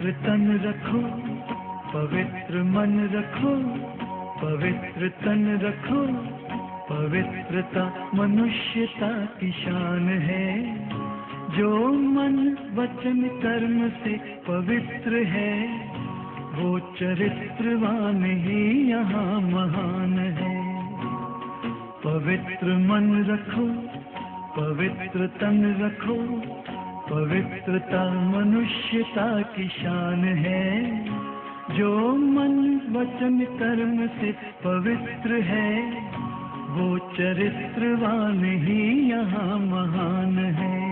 पवित्र तन रखो, पवित्र मन रखो, पवित्र तन रखो। पवित्रता मनुष्यता की शान है। जो मन वचन कर्म से पवित्र है, वो चरित्रवान ही यहाँ महान है। पवित्र मन रखो, पवित्र तन रखो, पवित्रता मनुष्यता की शान है। जो मन वचन कर्म से पवित्र है, वो चरित्रवान ही यहाँ महान है।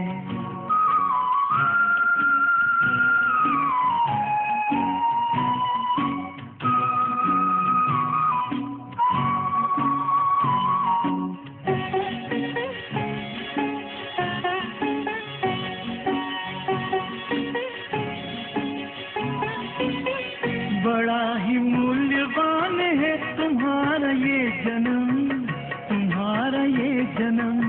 बड़ा ही मूल्यवान है तुम्हारा ये जन्म, तुम्हारा ये जन्म।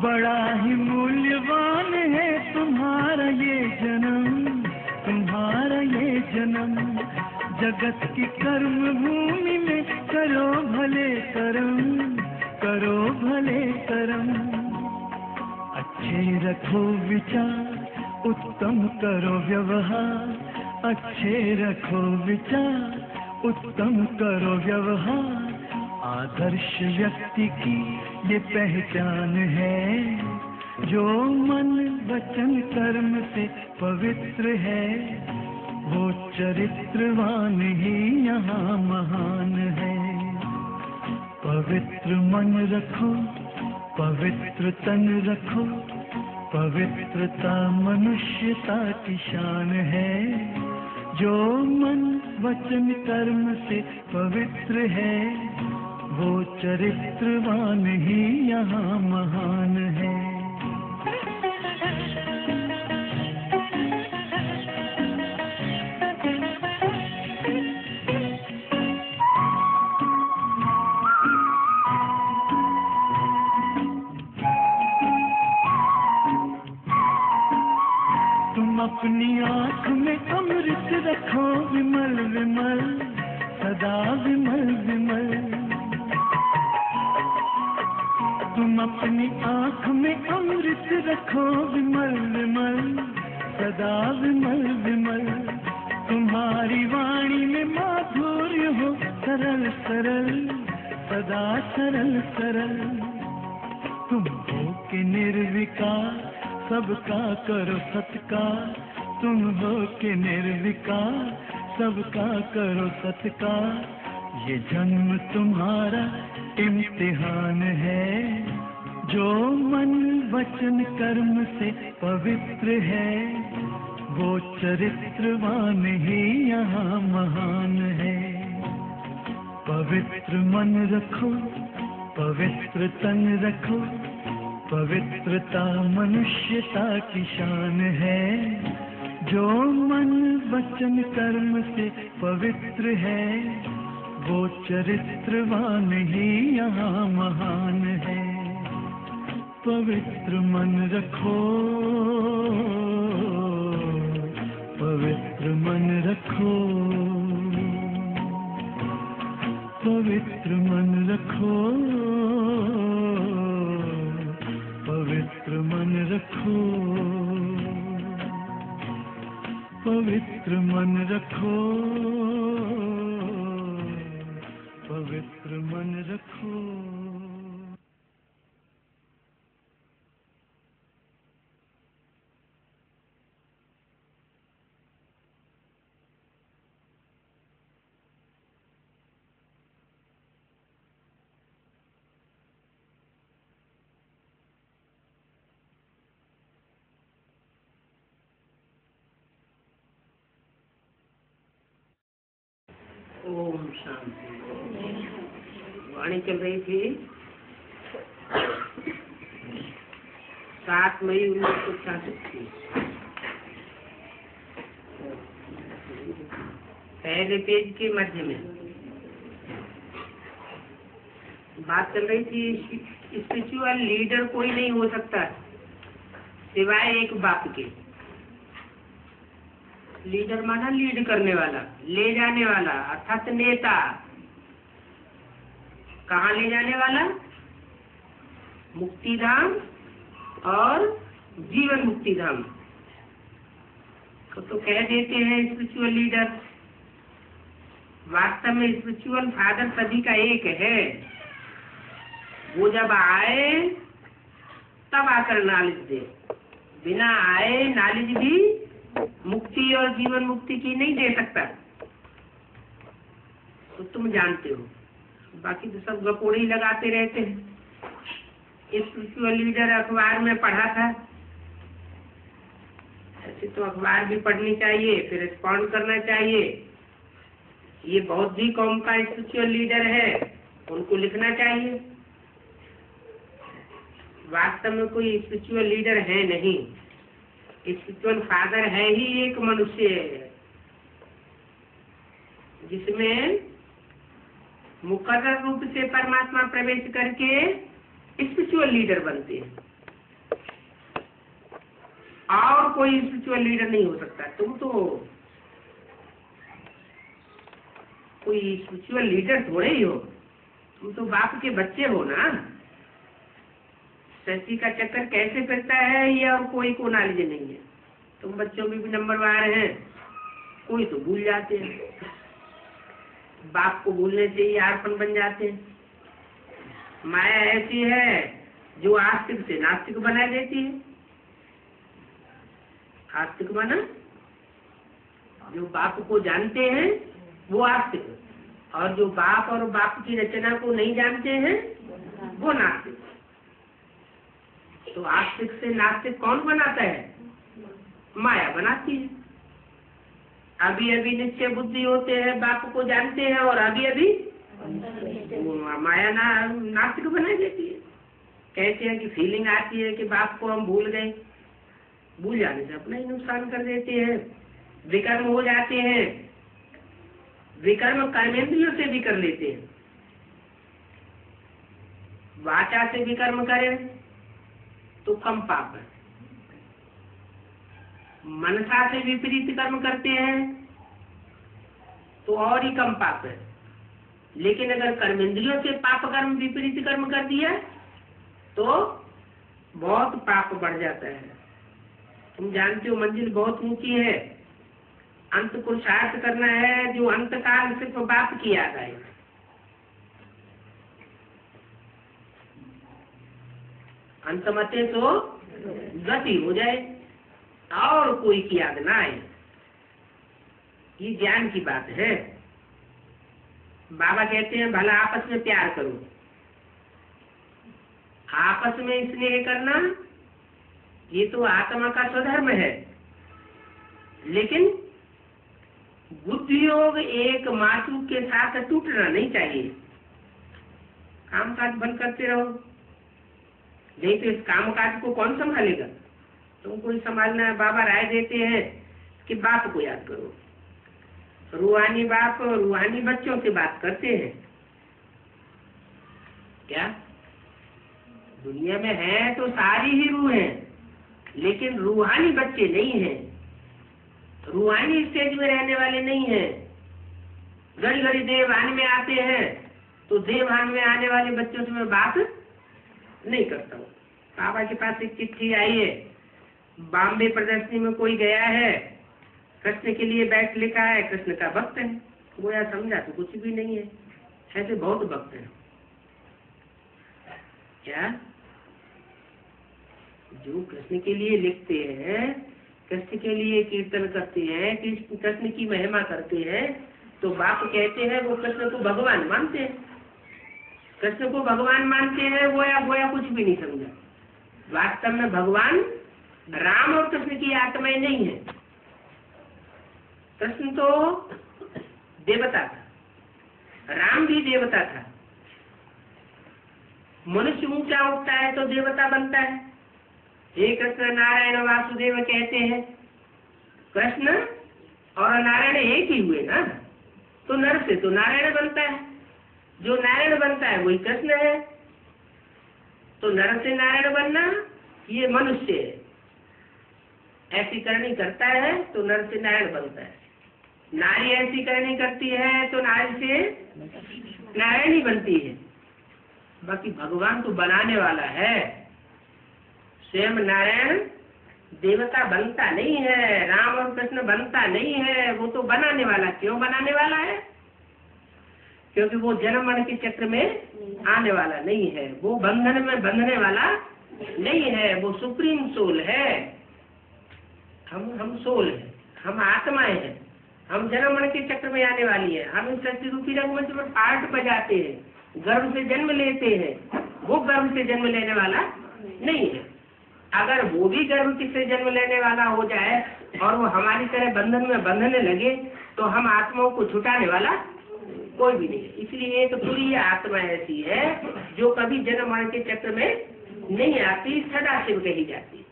बड़ा ही मूल्यवान है तुम्हारा ये जन्म, तुम्हारा ये जन्म। जगत की कर्म भूमि में करो भले कर्म, करो भले कर्म। अच्छे रखो विचार, उत्तम करो व्यवहार। अच्छे रखो विचार, उत्तम करो व्यवहार। आदर्श व्यक्ति की ये पहचान है। जो मन वचन कर्म से पवित्र है, वो चरित्रवान ही यहाँ महान है। पवित्र मन रखो, पवित्र तन रखो, पवित्रता मनुष्यता की शान है। जो मन वचन कर्म से पवित्र है, वो चरित्रवान ही यहाँ महान है। अपनी आँख में अमृत रखो विमल विमल, सदा विमल विमल। तुम अपनी आँख में अमृत रखो विमल विमल, सदा विमल विमल। तुम्हारी वाणी में माधुर्य हो सरल सरल, सदा सरल सरल। तुम हो के निर्विकार, सबका करो सत्कार। तुम हो के निर्विकार, सबका करो सत्कार। ये जन्म तुम्हारा इम्तिहान है। जो मन वचन कर्म से पवित्र है, वो चरित्रवान ही यहाँ महान है। पवित्र मन रखो, पवित्र तन रखो, पवित्रता मनुष्यता की शान है। जो मन वचन कर्म से पवित्र है, वो चरित्रवान ही यहाँ महान है। पवित्र मन रखो, पवित्र मन रखो, पवित्र मन रखो, पवित्र मन रखो, पवित्र मन रखो, पवित्र मन रखो। ओम शांति। वाणी चल रही थी 7 मई 1966 की। पहले पेज के मध्य में बात चल रही थी, स्पिरिचुअल लीडर कोई नहीं हो सकता सिवाय एक बाप के। लीडर माना लीड करने वाला, ले जाने वाला, अर्थात नेता। कहाँ ले जाने वाला? मुक्ति धाम और जीवन मुक्ति धाम। तो कह देते हैं स्पिरिचुअल लीडर। वास्तव में स्पिरिचुअल फादर सभी का एक है। वो जब आए तब आकर नॉलेज दे, बिना आए नॉलेज भी मुक्ति और जीवन मुक्ति की नहीं दे सकता। तो तुम जानते हो, बाकी तो सब गपोड़े ही लगाते रहते हैं। स्पिरिचुअल लीडर अखबार में पढ़ा था। ऐसे तो अखबार भी पढ़नी चाहिए, फिर रिस्पॉन्ड करना चाहिए। ये बौद्धिक कौम का स्पिरिचुअल लीडर है, उनको लिखना चाहिए। वास्तव में कोई स्पिरिचुअल लीडर है नहीं। स्पिरिचुअल फादर है ही एक मनुष्य जिसमें मुकर्रर रूप से परमात्मा प्रवेश करके स्पिरिचुअल लीडर बनते हैं। और कोई स्पिरिचुअल लीडर नहीं हो सकता। तुम तो कोई स्पिरिचुअल लीडर थोड़े ही हो, तुम तो बाप के बच्चे हो ना। सृष्टि का चक्कर कैसे फिरता है ये और कोई को नॉलेज नहीं है। तुम बच्चों में भी नंबरवार हैं, कोई तो भूल जाते हैं। बाप को भूलने से ही आर्पण बन जाते हैं। माया ऐसी है जो आस्तिक से नास्तिक बना देती है। आस्तिक बना, जो बाप को जानते हैं वो आस्तिक, और जो बाप और बाप की रचना को नहीं जानते हैं वो नास्तिक। तो आस्तिक से नास्तिक कौन बनाता है? माया बनाती है। अभी अभी निश्चय बुद्धि होते हैं, बाप को जानते हैं, और अभी अभी माया नास्तिक बना देती है। कहते हैं कि फीलिंग आती है कि बाप को हम भूल गए। भूल जाने से अपना ही नुकसान कर देते हैं। विकर्म हो जाते हैं। विकर्म कर्मेंद्रियों से भी कर लेते हैं। वाचा से विकर्म करें तो कम पाप है। मनसा से विपरीत कर्म करते हैं तो और ही कम पाप है। लेकिन अगर कर्मेंद्रियों से पाप कर्म विपरीत कर्म कर दिया तो बहुत पाप बढ़ जाता है। तुम जानते हो मंजिल बहुत ऊंची है। अंत पुरुषार्थ करना है जो अंत काल सिर्फ बाप की याद आए। अंत मते तो गति हो जाए और कोई की याद ना आए। ये ज्ञान की बात है। बाबा कहते हैं भला आपस में प्यार करो। आपस में स्नेह करना ये तो आत्मा का स्वधर्म है। लेकिन बुद्धि योग एक माचू के साथ टूटना नहीं चाहिए। काम काज बंद करते रहो, नहीं तो इस काम काज को कौन संभालेगा? तुमको ही संभालना है। बाबा राय देते हैं कि बाप को याद करो। रूहानी बाप रूहानी बच्चों से बात करते हैं। क्या दुनिया में है तो सारी ही रूह है, लेकिन रूहानी बच्चे नहीं हैं। रूहानी स्टेज में रहने वाले नहीं हैं। घड़ी घड़ी देवहान में आते हैं तो देवहान में आने वाले बच्चों से मैं बात नहीं करता हूँ। बाबा के पास एक चिट्ठी आई है। बॉम्बे प्रदर्शनी में कोई गया है, कृष्ण के लिए बैठ लिखा है, कृष्ण का भक्त है। वो यार समझा तो कुछ भी नहीं है। ऐसे बहुत भक्त हैं। क्या जो कृष्ण के लिए लिखते हैं, कृष्ण के लिए कीर्तन करते हैं, कृष्ण की महिमा करते हैं, तो बाप कहते हैं वो कृष्ण को भगवान मानते हैं। कृष्ण को भगवान मानते हैं, वो कुछ भी नहीं समझा। वास्तव में भगवान राम और कृष्ण की आत्माएं नहीं है। कृष्ण तो देवता था, राम भी देवता था। मनुष्य ऊंचा उठता है तो देवता बनता है। हे कृष्ण नारायण वासुदेव कहते हैं। कृष्ण और नारायण एक ही हुए ना, तो नर से तो नारायण बनता है। जो नारायण बनता है वही कृष्ण है। तो नर से नारायण बनना ये मनुष्य है। ऐसी करनी करता है तो नर से नारायण बनता है, नारी ऐसी करनी करती है तो नारी से नारायण ही बनती है। बाकी भगवान तो बनाने वाला है, स्वयं नारायण देवता बनता नहीं है, राम और कृष्ण बनता नहीं है, वो तो बनाने वाला। क्यों बनाने वाला है? क्योंकि वो जन्म मरण के चक्र में आने वाला नहीं है, वो बंधन में बंधने वाला नहीं है, वो सुप्रीम सोल है। हम सोल है, हम आत्माएं हैं, हम जन्म मरण के चक्र में आने वाली है। हम इस सृष्टि रूपी रंगमंच पर पार्ट बजाते हैं, गर्भ से जन्म लेते हैं, वो गर्भ से जन्म लेने वाला नहीं है। अगर वो भी गर्भ से जन्म लेने वाला हो जाए और वो हमारी तरह बंधन में बंधने लगे तो हम आत्माओं को छुटाने वाला कोई भी नहीं है। इसलिए एक पूरी आत्मा ऐसी है जो कभी जन्म मरण के चक्र में नहीं आती, सदाशिव कही जाती।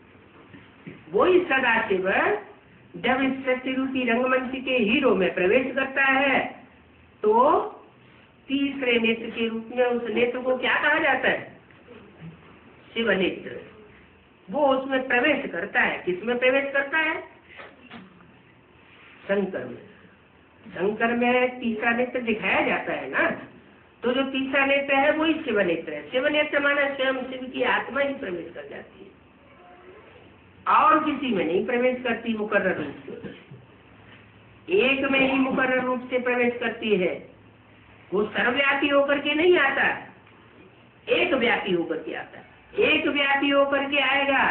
वही सदाशिव जब इस सृष्टि रूपी रंगमंच के हीरो में प्रवेश करता है तो तीसरे नेत्र के रूप में उस नेत्र को क्या कहा जाता है? शिव नेत्र। वो उसमें प्रवेश करता है। किसमें प्रवेश करता है? शंकर में। शंकर में तीसरा नेत्र दिखाया जाता है ना, तो जो तीसरा नेत्र है वही शिव नेत्र है। शिव नेत्र माना स्वयं शिव की आत्मा ही प्रवेश कर जाती है, और किसी में नहीं प्रवेश करती मुकर्रर रूप से, एक में ही मुकर्रर रूप से प्रवेश करती है। वो सर्वव्यापी होकर के नहीं आता, एक व्यापी होकर के आता है। एक व्यापी होकर के आएगा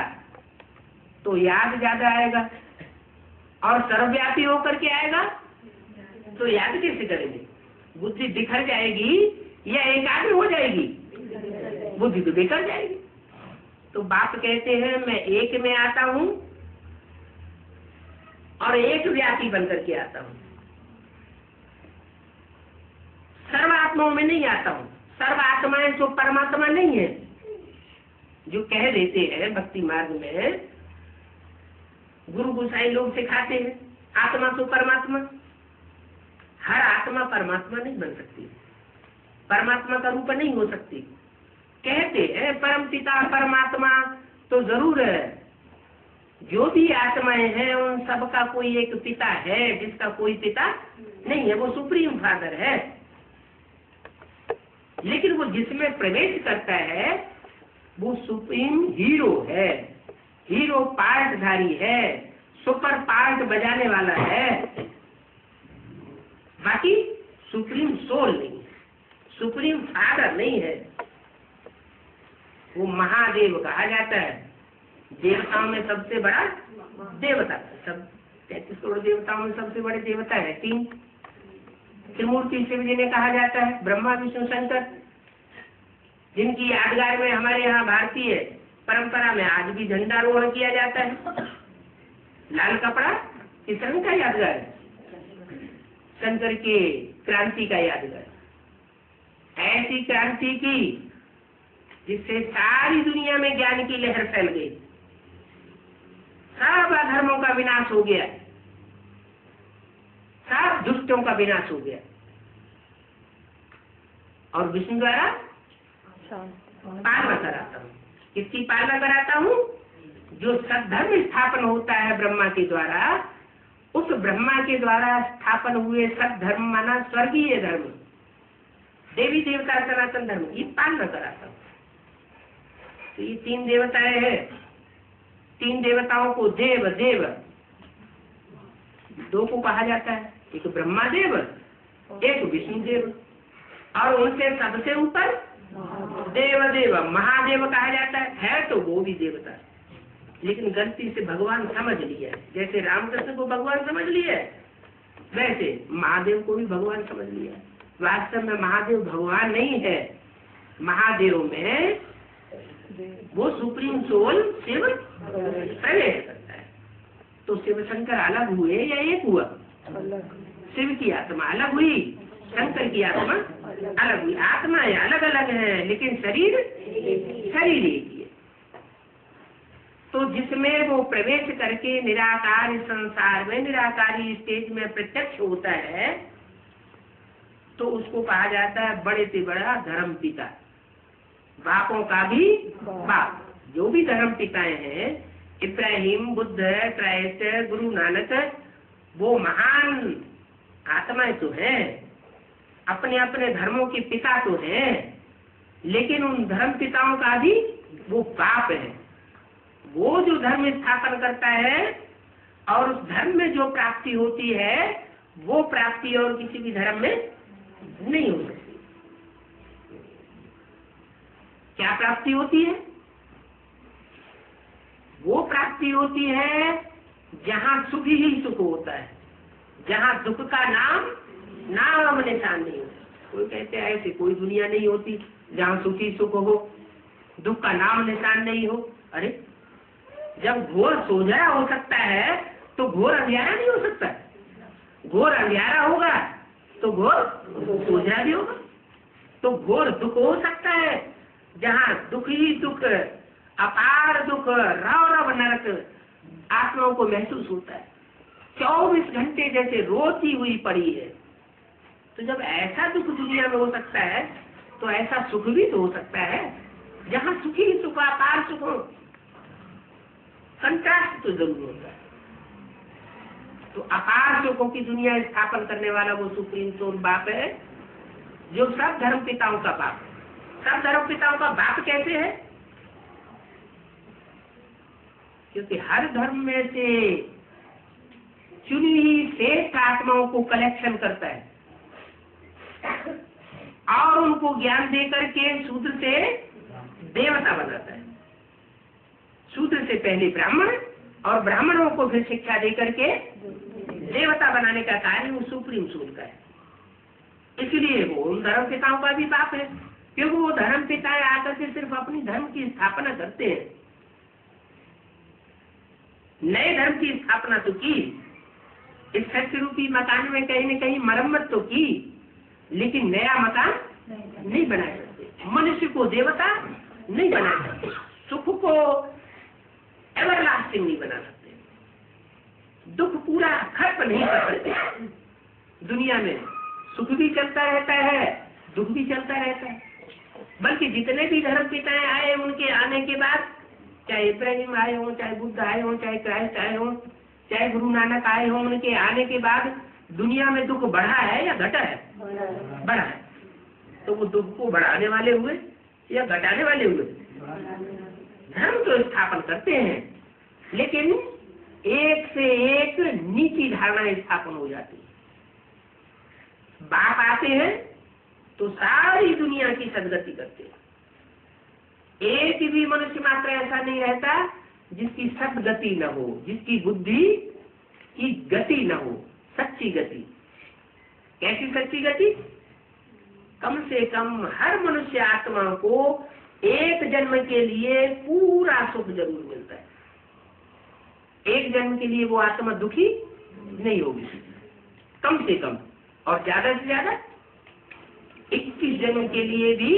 तो याद ज्यादा आएगा, और सर्वव्यापी होकर के आएगा तो याद कैसे करेंगे? बुद्धि बिखर जाएगी या एकाग्र हो जाएगी? बुद्धि तो बिखर जाएगी। तो बाप कहते हैं मैं एक में आता हूँ और एक व्यापी बनकर के आता हूँ, सर्वात्माओं में नहीं आता हूँ। सर्वात्माएं तो परमात्मा नहीं है, जो कह देते हैं भक्ति मार्ग में, गुरु गोसाई लोग सिखाते हैं आत्मा तो परमात्मा। हर आत्मा परमात्मा नहीं बन सकती, परमात्मा का रूप नहीं हो सकती। कहते हैं परम पिता परमात्मा, तो जरूर है। जो भी आत्माएं हैं उन सबका कोई एक पिता है, जिसका कोई पिता नहीं है, वो सुप्रीम फादर है। लेकिन वो जिसमें प्रवेश करता है वो सुप्रीम हीरो है, हीरो पार्टधारी है, सुपर पार्ट बजाने वाला है। बाकी सुप्रीम सोल नहीं है, सुप्रीम फादर नहीं है। वो महादेव कहा जाता है, देवताओं में सबसे बड़ा देवता। सब 33 करोड़ देवताओं में सबसे बड़े देवता है 3। त्रिमूर्ति शिव जी ने कहा जाता है, ब्रह्मा विष्णु शंकर, जिनकी यादगार में हमारे यहाँ भारतीय परंपरा में आज भी झंडारोहण किया जाता है। लाल कपड़ा किस रंग का यादगार है? शंकर के क्रांति का यादगार। ऐसी क्रांति की जिससे सारी दुनिया में ज्ञान की लहर फैल गई, सब अधर्मों का विनाश हो गया, सब दुष्टों का विनाश हो गया। और विष्णु द्वारा पालना कराता हूँ। किसकी पालना कराता हूँ? जो सद्धर्म स्थापन होता है ब्रह्मा के द्वारा, उस ब्रह्मा के द्वारा स्थापन हुए सद्धर्म माना स्वर्गीय धर्म, देवी देवता सनातन धर्म की पालना कराता हूँ। तो ये 3 देवताएं हैं। 3 देवताओं को देव देव 2 को कहा जाता है, एक ब्रह्मा देव, एक विष्णु देव, और उनसे सबसे ऊपर देव देव महादेव कहा जाता है तो वो भी देवता, लेकिन गलती से भगवान समझ लिया है। जैसे रामकृष्ण को भगवान समझ लिया है, वैसे महादेव को भी भगवान समझ लिया है। वास्तव में महादेव भगवान नहीं है, महादेव में वो सुप्रीम सोल शिव प्रवेश करता है। तो शिव शंकर अलग हुए या एक हुआ? शिव की आत्मा अलग हुई, शंकर की आत्मा अलग हुई। आत्माएं अलग अलग हैं लेकिन शरीर शरीर एक ही है। तो जिसमें वो प्रवेश करके निराकार संसार में निराकारी स्टेज में प्रत्यक्ष होता है तो उसको कहा जाता है बड़े से बड़ा धर्म पिता, बापों का भी बाप। जो भी धर्म पिताएं हैं इब्राहिम, बुद्ध, क्राइस्ट, गुरु नानक, वो महान आत्माएं तो हैं, अपने अपने धर्मों के पिता तो हैं, लेकिन उन धर्म पिताओं का भी वो बाप है। वो जो धर्म स्थापन करता है और उस धर्म में जो प्राप्ति होती है, वो प्राप्ति और किसी भी धर्म में नहीं हो सकती। क्या प्राप्ति होती है? वो प्राप्ति होती है जहाँ सुख ही सुख होता है, जहाँ दुख का नाम निशान नहीं होता। कोई कहते हैं ऐसी कोई दुनिया नहीं होती जहाँ सुख ही सुख हो, दुख का नाम निशान नहीं हो। अरे जब घोर सोझा हो सकता है तो घोर अंधियारा नहीं हो सकता। घोर अंधियारा होगा तो घोर सोझा भी होगा। तो घोर दुख हो सकता है जहाँ दुख ही दुख, अपार दुख, रव रव नरक आत्माओं को महसूस होता है, 24 घंटे जैसे रोती हुई पड़ी है। तो जब ऐसा दुख दुनिया में हो सकता है तो ऐसा सुख भी तो हो सकता है जहाँ सुख ही सुख, अपार सुख हो। कंट्रास्ट तो जरूर होता है। तो अपार सुखों की दुनिया स्थापन करने वाला वो सुप्रीम सोल बाप है, जो सब धर्म पिताओं का बाप है। सब धर्म पिताओं का बाप कैसे है? क्योंकि हर धर्म में से चुनी हुई श्रेष्ठ आत्माओं को कलेक्शन करता है और उनको ज्ञान देकर के शूद्र से देवता बनाता है। शूद्र से पहले ब्राह्मण और ब्राह्मणों को फिर शिक्षा देकर के देवता बनाने का कार्य वो सुप्रीम सोल का है। इसलिए वो उन धर्म पिताओं का भी बाप है, क्योंकि वो धर्म पिताएं आकर के सिर्फ अपनी धर्म की स्थापना करते हैं। नए धर्म की स्थापना तो की, इस सत्य रूपी मकान में कहीं न कहीं मरम्मत तो की, लेकिन नया मकान नहीं बना सकते। मनुष्य को देवता नहीं बना सकते, सुख को एवरलास्टिंग नहीं बना सकते, दुख पूरा खत्म नहीं कर सकते। दुनिया में सुख भी चलता रहता है, दुख भी चलता रहता है। बल्कि जितने भी धर्म पिताएं आए, उनके आने के बाद, चाहे इब्राहिम आए हों, चाहे बुद्ध आए हों, चाहे क्राइस्ट आए हों, चाहे गुरु नानक आए हों, उनके आने के बाद दुनिया में दुख बढ़ा है या घटा है? बढ़ा है। तो वो दुख को बढ़ाने वाले हुए या घटाने वाले हुए? धर्म तो स्थापन करते हैं, लेकिन एक से एक नीची धारणा स्थापन हो जाती है। बाप आते हैं तो सारी दुनिया की सदगति करते हैं। एक भी मनुष्य मात्र ऐसा नहीं रहता जिसकी सदगति न हो, जिसकी बुद्धि की गति न हो, सच्ची गति। कैसी सच्ची गति? कम से कम हर मनुष्य आत्मा को एक जन्म के लिए पूरा सुख जरूर मिलता है। एक जन्म के लिए वो आत्मा दुखी नहीं होगी, कम से कम, और ज्यादा से ज्यादा 21 जन्म के लिए भी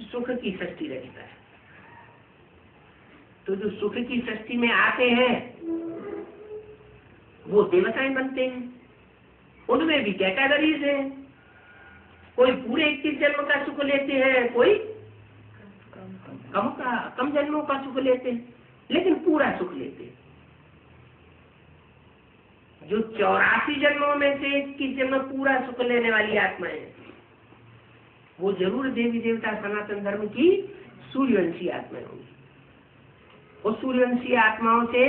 सुख की सृष्टि रहता है। तो जो सुख की सृष्टि में आते हैं वो देवताएं बनते हैं। उनमें भी कैटेगरीज है, कोई पूरे 21 जन्म का सुख लेते हैं, कोई कम जन्मों का सुख लेते हैं, लेकिन पूरा सुख लेते हैं। जो 84 जन्मों में से 21 जन्म पूरा सुख लेने वाली आत्मा है, वो जरूर देवी देवता सनातन धर्म की सूर्यवंशी आत्माएं होंगी। उस सूर्यवंशी आत्माओं से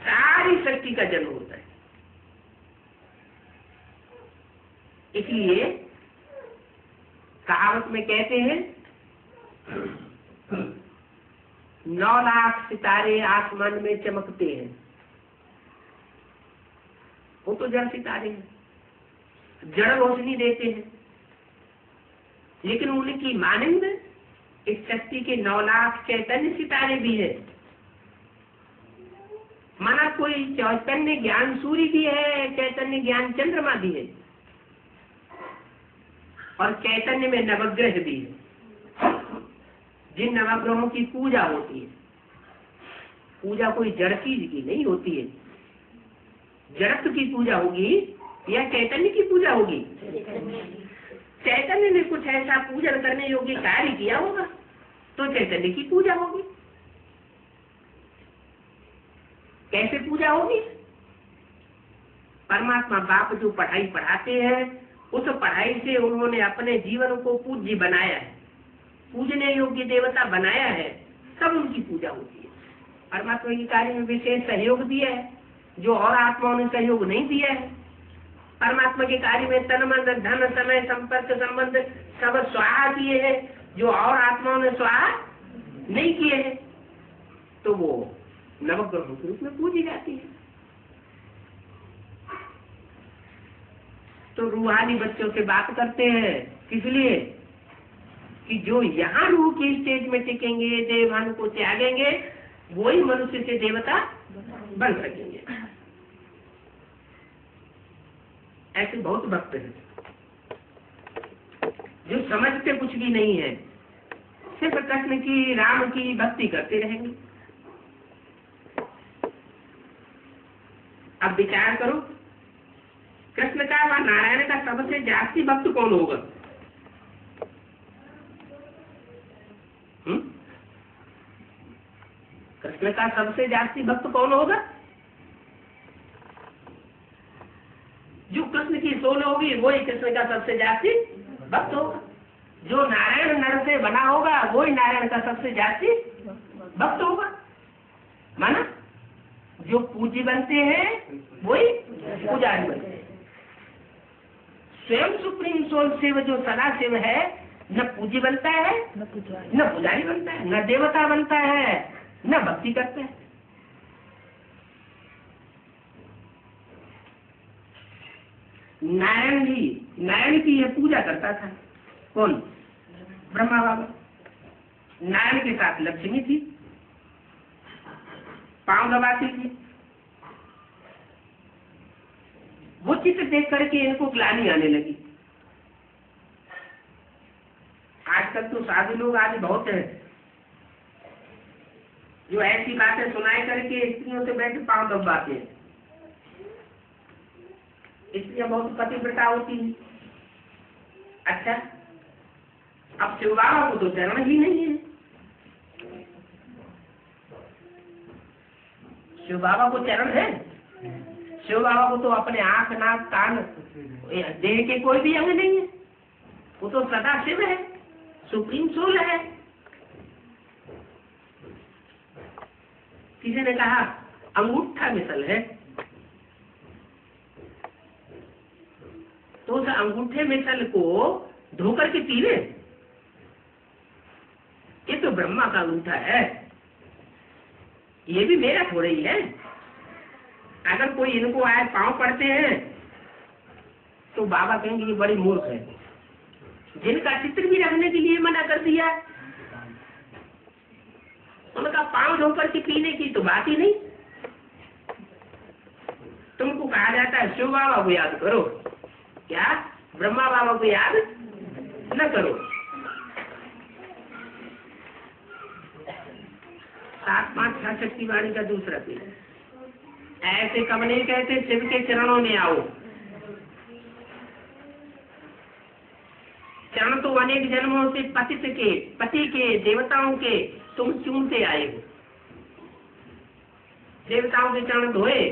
सारी शक्ति का जन्म होता है। इसलिए कहावत में कहते हैं 9 लाख सितारे आसमान में चमकते हैं। वो तो जड़ सितारे हैं, जड़ रोशनी देते हैं, लेकिन उनकी मानंद इस शक्ति के 9 लाख चैतन्य सितारे भी है। माना कोई चैतन्य ज्ञान सूर्य भी है, चैतन्य ज्ञान चंद्रमा भी है, और चैतन्य में नवग्रह भी है, जिन नवग्रहों की पूजा होती है। पूजा कोई जड़ चीज की नहीं होती है। जड़त्व की पूजा होगी या चैतन्य की पूजा होगी? चैतन्य ने कुछ ऐसा पूजन करने योग्य कार्य किया होगा तो चैतन्य की पूजा होगी। कैसे पूजा होगी? परमात्मा बाप जो पढ़ाई पढ़ाते हैं, उस पढ़ाई से उन्होंने अपने जीवन को पूज्य बनाया है, पूजने योग्य देवता बनाया है, तब उनकी पूजा होती है। परमात्मा के कार्य में विशेष सहयोग दिया है जो और आत्माओं ने सहयोग नहीं दिया है। परमात्मा के कार्य में तन मन धन समय संपर्क संबंध सब स्वाहा किए हैं जो और आत्माओं ने स्वाहा नहीं किए हैं, तो वो नवग्रहों के रूप में पूजी जाती है। तो रूहानी बच्चों से बात करते हैं, किस लिए? कि जो यहाँ रूह की स्टेज में टिकेंगे, देवान को त्यागेंगे, वही मनुष्य से देवता बन सकेंगे। ऐसे बहुत भक्त हैं जो समझते कुछ भी नहीं है, सिर्फ कृष्ण की राम की भक्ति करते रहेंगे। अब विचार करो, कृष्ण का व नारायण का सबसे जास्ती भक्त कौन होगा? कृष्ण का सबसे जास्ती भक्त कौन होगा? जो कृष्ण की सोल होगी वही कृष्ण का सबसे जास्ती भक्त होगा। जो नारायण नर से बना होगा वही नारायण का सबसे जास्ती भक्त होगा। माना जो पूजी बनते हैं वही पुजारी बनते हैं। स्वयं सुप्रीम सोल शिव जो सदा शिव है, न पूजी बनता है, न पुजारी बनता है, न देवता बनता है, न भक्ति करता है। नारायण की यह पूजा करता था कौन? ब्रह्मा बाबा। नारायण के साथ लक्ष्मी थी, पांव दबाती थी। वो चित्र देख करके इनको ग्लानि आने लगी। आजकल तो साधु लोग आज बहुत हैं जो ऐसी बातें सुनाई करके स्त्रियों से बैठ पांव दबाते हैं। स्त्रियां बहुत पतिव्रता होती है। अच्छा, अब शिव बाबा को तो चरण ही नहीं है। शिव बाबा को चरण है? शिव बाबा को तो अपने आंख नाक कान देह के कोई भी अंग नहीं है। वो तो सदा शिव है, सुप्रीम सोल है। किसी ने कहा अंगूठा मिसल है, तो उस अंगूठे मिसल को धोकर के पीवे? ये तो ब्रह्मा का अंगूठा है, ये भी मेरा थोड़ा ही है। अगर कोई इनको आए पांव पड़ते हैं तो बाबा कहेंगे ये बड़ी मूर्ख है, जिनका चित्र भी रखने के लिए मना कर दिया, उनका पांव धोकर के पीने की तो बात ही नहीं। तुमको कहा जाता है शिव बाबा को याद करो, क्या ब्रह्मा बाबा को याद न करो। 7-5 शक्ति वाणी का दूसरा पेज। ऐसे कब नहीं कहते शिव के चरणों में आओ। चरण तो अनेक जन्मों से पति के देवताओं के तुम चूमते आए हो। देवताओं के चरण धोए,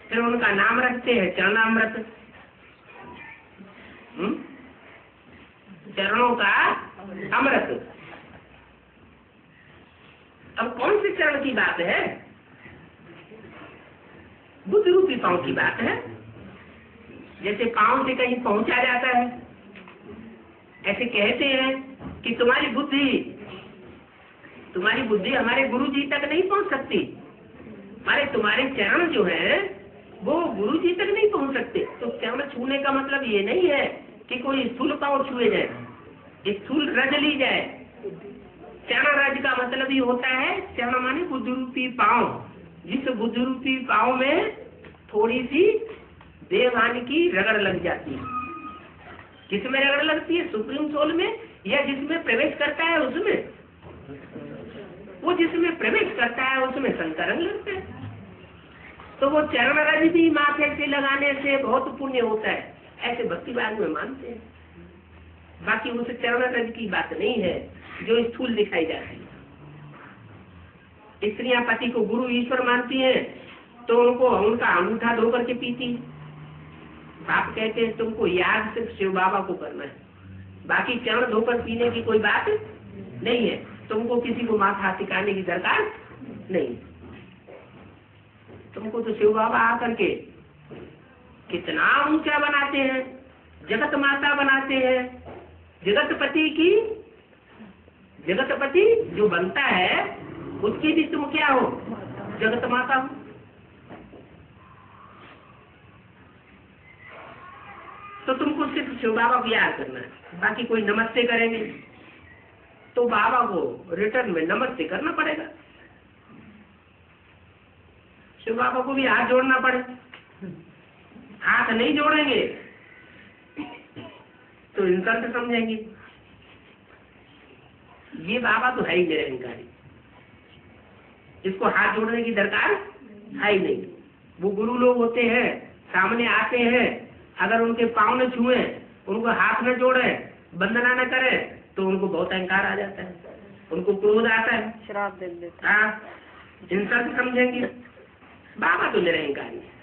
फिर उनका नाम रखते हैं चरणामृत। चरणों का अमृत। अब कौन से चरण की बात है? बुद्ध रूपी पांव की बात है। जैसे पांव से कहीं पहुंचा जाता है, ऐसे कहते हैं कि तुम्हारी बुद्धि हमारे गुरु जी तक नहीं पहुंच सकती। तुम्हारे चरण जो है वो गुरु जी तक नहीं पहुंच सकते। तो चरण छूने का मतलब ये नहीं है कि कोई स्थूल पांव छुए जाए, स्थूल रज ली जाए। चरण रज का मतलब ही होता है, चरण माने बुद्ध रूपी पांव। जिस बुद्ध रूपी पांव में थोड़ी सी देवान की रगड़ लग जाती है। किसमें रगड़ लगती है? सुप्रीम सोल में, या जिसमें प्रवेश करता है उसमें? वो जिसमें प्रवेश करता है उसमें संतरंग लगता है। तो वो चरण रज भी माथे से लगाने से बहुत पुण्य होता है, ऐसे भक्तिवाद में मानते हैं। बाकी उस चरण रज की बात नहीं है। जो स्थूल दिखाई जाती है। स्त्रियां पति को गुरु ईश्वर मानती हैं तो उनको उनका अंगूठा धो करके पीती। बाप कहते हैं तुमको याद सिर्फ शिव बाबा को करना है, बाकी चरण धोकर पीने की कोई बात नहीं है, तुमको किसी को माथा टिकाने की दरकार नहीं। तुमको तो शिव बाबा आकर के कितना ऊंचा बनाते हैं, जगत माता बनाते हैं। जगतपति जो बनता है उसकी भी तुम क्या हो, जगत माता हो। तो तुमको सिर्फ शिव बाबा को याद करना है, बाकी कोई नमस्ते करेंगे तो बाबा को रिटर्न में नमस्ते करना पड़ेगा। शिव बाबा को भी हाथ जोड़ना पड़े, हाथ नहीं जोड़ेंगे तो इंसल्ट समझेंगे। ये बाबा तो है ही निरंकारी, इसको हाथ जोड़ने की दरकार है ही नहीं। वो गुरु लोग होते हैं, सामने आते हैं, अगर उनके पाँव न छुए, उनको हाथ न जोड़े, वंदना न करे तो उनको बहुत अहंकार आ जाता है, उनको क्रोध आता है, श्राप दे देते। हाँ, इंसल्ट समझेंगे। बाबा तो निरंकारी है।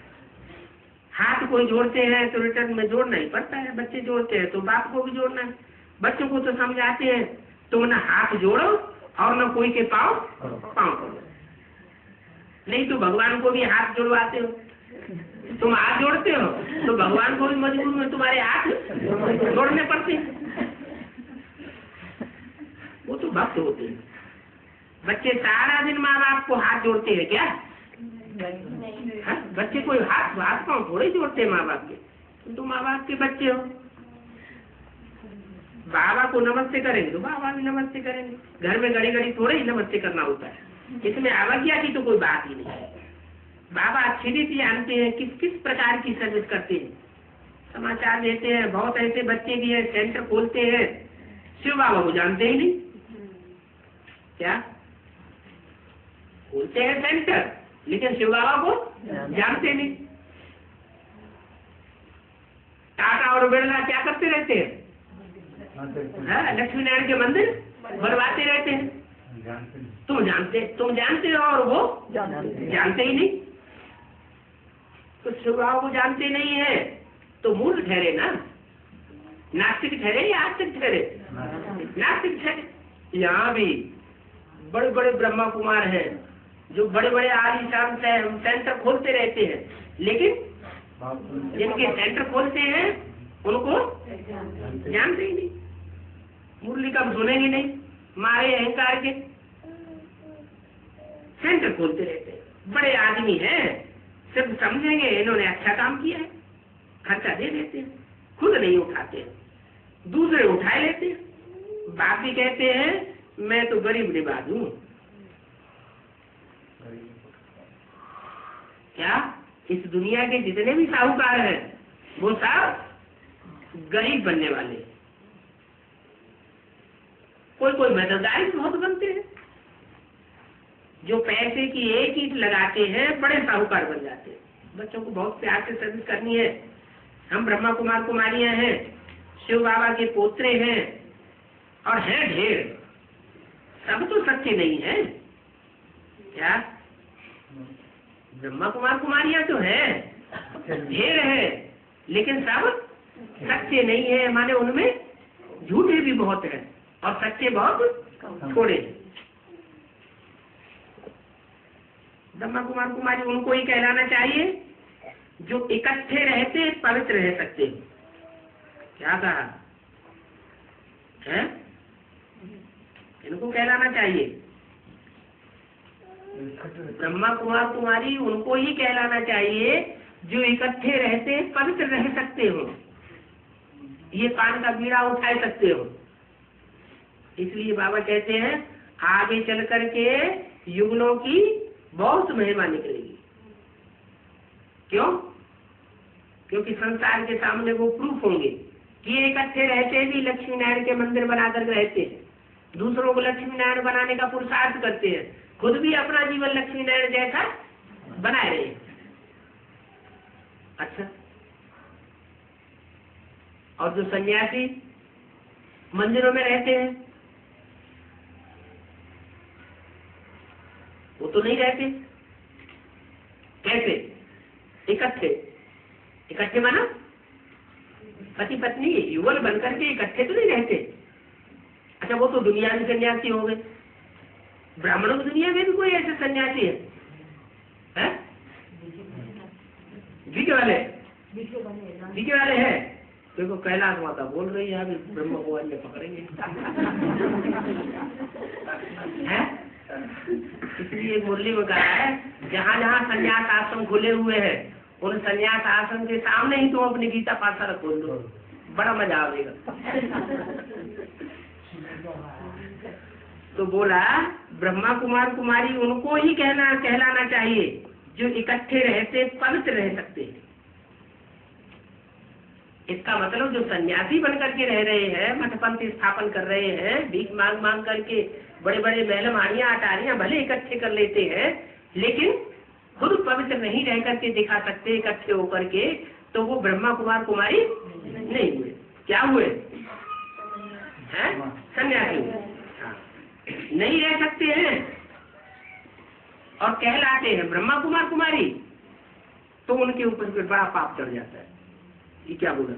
हाथ कोई जोड़ते हैं तो रिटर्न में जोड़ना ही पड़ता है, बच्चे जोड़ते हैं तो बाप को भी जोड़ना है। बच्चों को तो समझाते हैं तुम न हाथ जोड़ो और न कोई के पाँव पकड़ो, नहीं तो भगवान को भी हाथ जोड़वाते हो। तुम हाथ जोड़ते हो तो भगवान को भी मजबूर में तुम्हारे हाथ जोड़ने पड़ते हैं। वो तो भक्त होते हैं। बच्चे सारा दिन माँ बाप को हाथ जोड़ते हैं क्या? हाँ? बच्चे कोई हाथ पाँव थोड़े जोड़ते हैं माँ बाप के। तुम माँ बाप के बच्चे हो, बाबा को नमस्ते करेंगे तो बाबा भी नमस्ते करेंगे। घर में घड़ी घड़ी थोड़े ही नमस्ते करना होता है, इसमें अवज्ञा की तो कोई बात ही नहीं है। बाबा अच्छी रीति जानते हैं किस किस प्रकार की सर्विस करते हैं, समाचार देते हैं। बहुत ऐसे बच्चे भी हैं सेंटर खोलते हैं, शिव बाबा को जानते ही नहीं। क्या खोलते हैं सेंटर लेकिन शिव बाबा को जानते नहीं। टाटा और बिरला क्या करते रहते हैं? लक्ष्मी नारायण के मंदिर बनवाते रहते हैं। तुम जानते हो और वो जानते ही नहीं। तो शिव बाबा को जानते नहीं है तो मूर्ख ठहरे ना, नास्तिक ठहरे या आस्तिक ठहरे? नास्तिक ठहरे। यहाँ भी बड़े बड़े ब्रह्मा कुमार हैं जो बड़े बड़े आलिशान सेंटर खोलते रहते हैं, लेकिन जिनके सेंटर खोलते हैं उनको जानते ही नहीं। मुरली कब सुनेंगे नहीं, मारे अहंकार के सेंटर खोलते रहते हैं। बड़े आदमी हैं, सिर्फ समझेंगे इन्होंने अच्छा काम किया है, खर्चा दे देते हैं, खुद नहीं उठाते, दूसरे उठाए लेते हैं। बाप भी कहते हैं मैं तो गरीब निवाज हूँ। क्या इस दुनिया के जितने भी साहूकार हैं वो सब गरीब बनने वाले। कोई कोई मददगार भी बहुत बनते हैं, जो पैसे की एक ईंट लगाते हैं बड़े साहूकार बन जाते हैं। बच्चों को बहुत प्यार से सर्विस करनी है। हम ब्रह्मा कुमार कुमारियां हैं, शिव बाबा के पोत्रे हैं और हैं ढेर। सब तो सच्चे नहीं है क्या? ब्रह्मा कुमार कुमारियां तो है, ढेर है, लेकिन सब सच्चे नहीं है। माने उनमें झूठे भी बहुत हैं और सच्चे बहुत थोड़े हैं। ब्रह्मा कुमार कुमारी उनको ही कहलाना चाहिए जो इकट्ठे रहते पवित्र रह सकते हैं। क्या कहा है? इनको कहलाना चाहिए। ब्रह्मा कुमार कुमारी उनको ही कहलाना चाहिए जो इकट्ठे रहते पवित्र रह सकते हो, ये पान का बीड़ा उठा सकते हो। इसलिए बाबा कहते हैं आगे चल करके युगलों की बहुत महिमा निकलेगी। क्यों? क्योंकि संसार के सामने वो प्रूफ होंगे कि ये इकट्ठे रहते भी लक्ष्मी नारायण के मंदिर बनाकर रहते हैं, दूसरों को लक्ष्मी नारायण बनाने का पुरुषार्थ करते हैं, खुद भी अपना जीवन लक्ष्मी नारायण जैसा बनाए रहे। अच्छा, और जो सन्यासी मंदिरों में रहते हैं तो नहीं रहते। कैसे? इकट्ठे। इकट्ठे माना पति पत्नी युगल बनकर के इकट्ठे तो नहीं रहते। अच्छा, वो तो दुनिया में सन्यासी हो गए। ब्राह्मणों की दुनिया में भी कोई ऐसे सन्यासी है? बीके वाले हैं। देखो कैलाश माता बोल रही है, अभी ब्रह्म भगवान ने पकड़ेंगे। है? इसलिए मुरली में कहा है, जहाँ जहाँ संन्यास आश्रम खुले हुए हैं उन संन्यास आश्रम के सामने ही तुम अपनी गीता पाठशाला खोल दो, बड़ा मजा आएगा। तो बोला ब्रह्मा कुमार कुमारी उनको ही कहलाना चाहिए जो इकट्ठे रहते पवित्र रह सकते हैं। इसका मतलब जो सन्यासी बनकर के रह रहे हैं, मठपंथ स्थापन कर रहे हैं, भीख मांग मांग करके बड़े बड़े महल माड़ियां अटारियां भले इकट्ठे कर लेते हैं, लेकिन खुद पवित्र नहीं रह करके दिखा सकते इकट्ठे होकर के, तो वो ब्रह्मा कुमार कुमारी नहीं हुए। क्या हुए? हैं? सन्यासी हुए। हाँ। नहीं रह सकते हैं और कहलाते हैं ब्रह्मा कुमार कुमारी, तो उनके ऊपर फिर बड़ा पाप चढ़ जाता है। ये क्या बोला?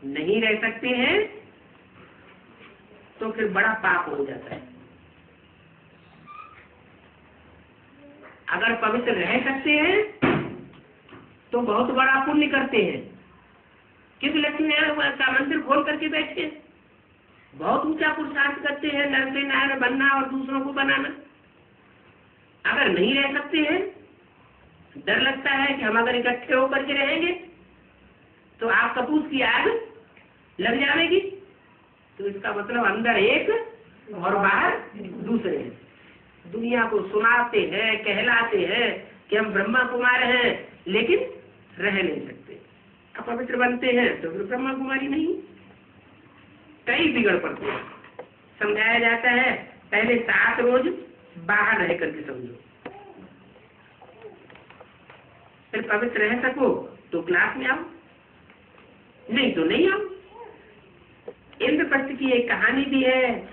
नहीं रह सकते हैं तो फिर बड़ा पाप हो जाता है। अगर पवित्र रह सकते हैं तो बहुत बड़ा पुण्य करते हैं। किस लक्ष्मी नारायण का मंदिर खोल करके बैठे, बहुत ऊंचा पुरुषार्थ करते हैं, नर से नारायण बनना और दूसरों को बनाना। अगर नहीं रह सकते हैं, डर लगता है कि हम अगर इकट्ठे होकर के रहेंगे तो आग कपूस की आग लग जाएगी, तो इसका मतलब अंदर एक और बाहर दूसरे हैं। दुनिया को सुनाते हैं, कहलाते हैं कि हम ब्रह्मा कुमार हैं, लेकिन रह नहीं सकते। अपवित्र बनते हैं तो फिर ब्रह्मा कुमारी नहीं, कई बिगड़ पड़ते हैं। समझाया जाता है पहले 7 रोज बाहर रह करके समझो, फिर पवित्र रह सको तो क्लास में आओ, नहीं तो नहीं आओ। इंद्रप्रस्थ की एक कहानी भी है,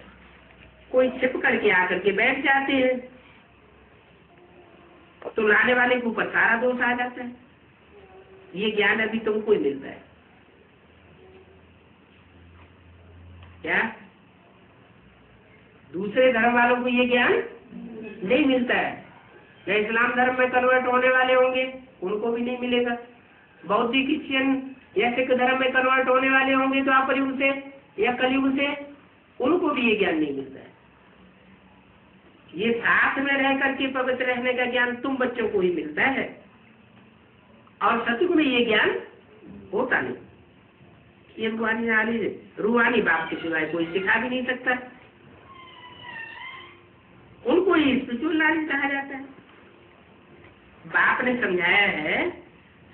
कोई छिप करके आकर के बैठ जाते हैं तो लाने वाले के ऊपर सारा दोष आ जाता है। ये ज्ञान अभी तुमको ही मिलता है क्या? दूसरे धर्म वालों को ये ज्ञान नहीं मिलता है। या इस्लाम धर्म में कन्वर्ट होने वाले होंगे उनको भी नहीं मिलेगा। बौद्ध क्रिश्चियन या सिख धर्म में कन्वर्ट होने वाले होंगे द्वापर युग से या कलयुग से, उनको भी ये ज्ञान नहीं मिलता है। ये साथ में रह करके पवित्र रहने का ज्ञान तुम बच्चों को ही मिलता है, और सतयुग में ये ज्ञान होता नहीं। ये रूहानी बाप के सिवाय कोई सिखा भी नहीं सकता। उनको ही स्पिरिचुअल नॉलेज कहा जाता है। बाप ने समझाया है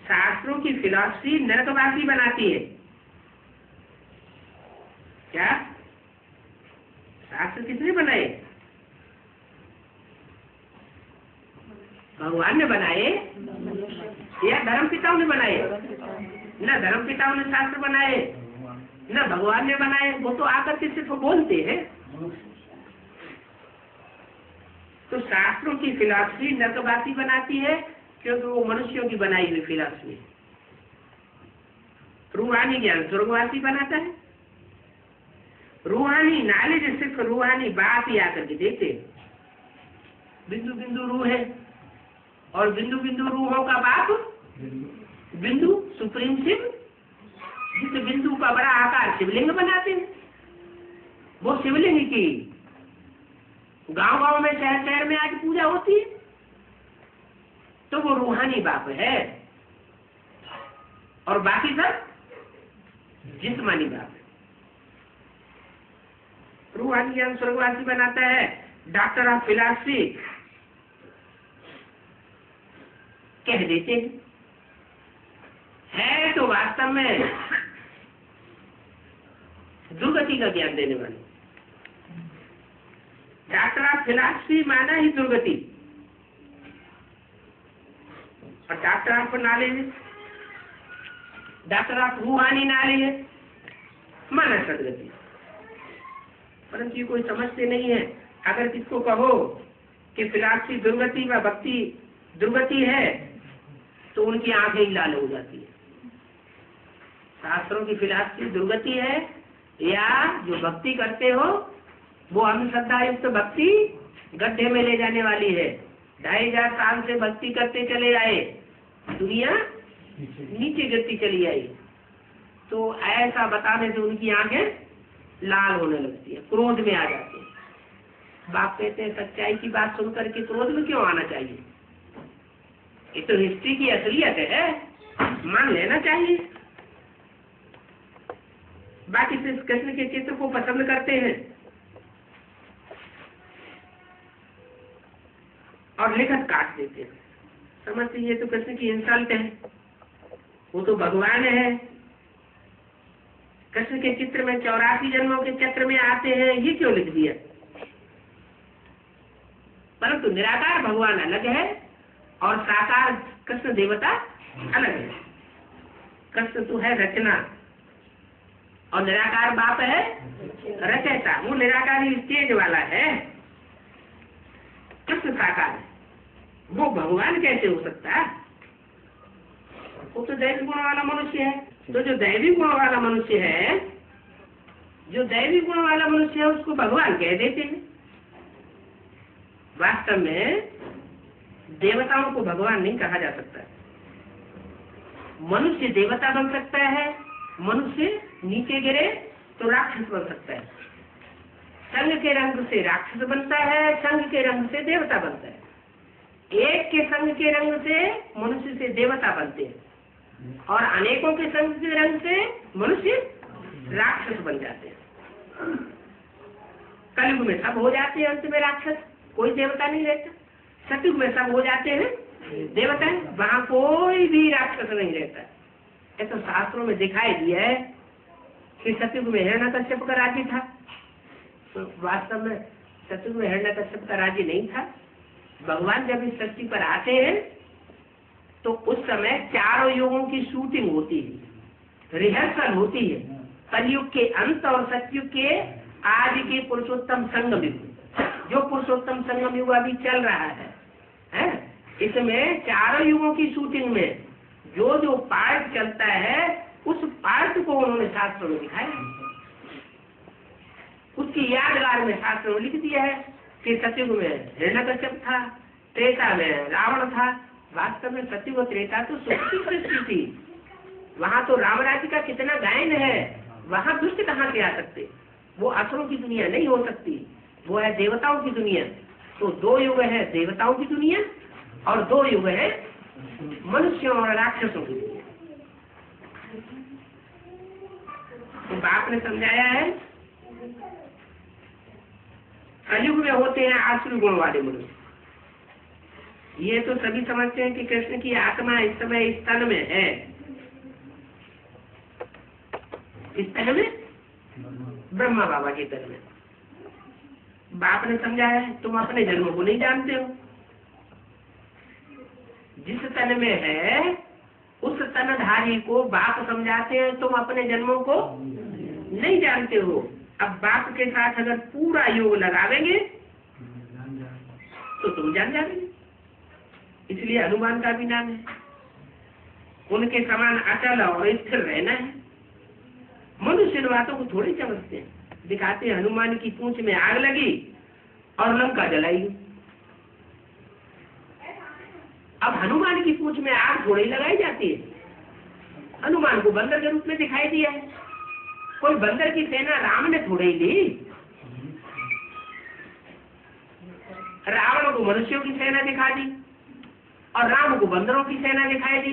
शास्त्रों की फिलॉसफी नरकवासी बनाती है। क्या शास्त्र किसने बनाए? भगवान ने बनाए या धर्म पिताओं ने बनाए? न धर्म पिताओं ने शास्त्र बनाए न भगवान ने बनाए, वो तो आकर के सिर्फ बोलते हैं। तो शास्त्रों की फिलॉसफी नरकवासी बनाती है क्योंकि वो मनुष्यों की बनाई हुई फिलॉसफी है। रूहानी ज्ञान स्वर्गवासी बनाता है। रूहानी नॉलेज सिर्फ रूहानी बात ही आकर के देते। बिंदु बिंदु रूह है और बिंदु बिंदु रूहों का बाप बिंदु सुप्रीम शिव, जिस बिंदु का बड़ा आकार शिवलिंग बनाते हैं। वो शिवलिंग की गांव गांव में शहर शहर में आज पूजा होती है, तो वो रूहानी बाप है। और बाकी सब जिस्मानी बाप है। रूहानी ज्ञान स्वर्गवासी बनाता है। डॉक्टर ऑफ फिलॉसफी कह देते हैं, है तो वास्तव में दुर्गति का ज्ञान देने वाले। डॉक्टर ऑफ फिलॉसफी माना ही दुर्गति, और doctor of knowledge, doctor of रूहानी नॉलेज माना सदगति। परंतु ये कोई समझते नहीं है। अगर किसको कहो कि फिलहाल दुर्गति व भक्ति दुर्गति है तो उनकी आंखें ही लाल हो जाती है। शास्त्रों की फिलहाल दुर्गति है या जो भक्ति करते हो वो अंधश्रद्धा युक्त भक्ति गड्ढे में ले जाने वाली है। 2500 साल से भक्ति करते चले आए, दुनिया नीचे गिरती चली आई, तो ऐसा बताने से उनकी आंखें लाल होने लगती है, क्रोध में आ जाते हैं। बाप कहते हैं सच्चाई की बात सुनकर के क्रोध में क्यों आना चाहिए, ये तो हिस्ट्री की असलियत है, मान लेना चाहिए। बाकी से कृष्ण के चित्र को पसंद करते हैं और लिखत काट देते हैं, समझते ये तो कृष्ण की इंसल्ट है, वो तो भगवान है। कृष्ण के चित्र में 84 जन्मों के चक्र में आते हैं, ये क्यों लिख दिया। परंतु निराकार भगवान अलग है और साकार कृष्ण देवता अलग है। कृष्ण तो है रचना और निराकार बाप है रचयिता, वो निराकार ही स्टेज वाला है, कृष्ण साकार है, वो भगवान कैसे हो सकता है। वो तो दैवी गुण वाला मनुष्य है। तो जो दैवी गुण वाला मनुष्य है, जो दैवी गुण वाला मनुष्य है उसको भगवान कह देते हैं। वास्तव में देवताओं को भगवान नहीं कहा जा सकता। मनुष्य देवता बन सकता है, मनुष्य नीचे गिरे तो राक्षस बन सकता है। संग के रंग से राक्षस बनता है, संग के रंग से देवता बनता है। एक के संग के रंग से मनुष्य से देवता बनते हैं और अनेकों के संग के रंग से मनुष्य राक्षस बन जाते हैं। कलयुग में सब हो जाते हैं, अंत में राक्षस, कोई देवता नहीं रहता। सतयुग में सब हो जाते हैं देवता, वहां कोई भी राक्षस नहीं रहता। ये तो शास्त्रों में दिखाई दिया है कि सतयुग में हिरण्यकश्यप का राज्य था, तो वास्तव में सतयुग में हिरण्यकश्यप का राज्य नहीं था। भगवान जब इस सृष्टि पर आते हैं तो उस समय चारों युगों की शूटिंग होती है, रिहर्सल होती है। कलयुग के अंत और सतयुग के आज के पुरुषोत्तम संगम युग, जो पुरुषोत्तम संगम युग अभी चल रहा है, इसमें चारों युगों की शूटिंग में जो जो पार्ट चलता है उस पार्ट को उन्होंने शास्त्रों में दिखाया, उसकी यादगार में शास्त्रों में लिख दिया है कि सतयुग में हिरण्यकश्यप था, त्रेता में रावण था। वास्तव में सतयुग और त्रेता तो सुख की सृष्टि थी, वहां तो राम राज्य का कितना गायन है, वहां दुष्ट कहाँ से आ सकते। वो असुरों की दुनिया नहीं हो सकती, वो है देवताओं की दुनिया। तो 2 युग है देवताओं की दुनिया और 2 युग है मनुष्यों और राक्षसों की दुनिया। तो बाप ने समझाया है कलयुग में होते हैं आसुरी गुण वाले मनुष्य। ये तो सभी समझते हैं कि कृष्ण की आत्मा इस समय इस तन में है, इस तन में, ब्रह्मा बाबा के तन में। बाप ने समझाया है तुम अपने जन्म को नहीं जानते हो, जिस तन में है उस तनधारी को बाप समझाते हैं, तुम अपने जन्मों को नहीं जानते हो। अब बाप के साथ अगर पूरा योग लगावेंगे तो तुम जान जाओगे। इसलिए हनुमान का भी नाम है, उनके समान अचल और स्थिर रहना है। मनुष्य इन बातों को थोड़ी समझते हैं, दिखाते हैं हनुमान की पूंछ में आग लगी और लंका जलाई। अब हनुमान की पूंछ में आग थोड़ी लगाई जाती है, हनुमान को बंदर के रूप में दिखाई दिया है। कोई बंदर की सेना राम ने थोड़ी ही ली, रावण को मनुष्यों की सेना दिखा दी और राम को बंदरों की सेना दिखाई दी।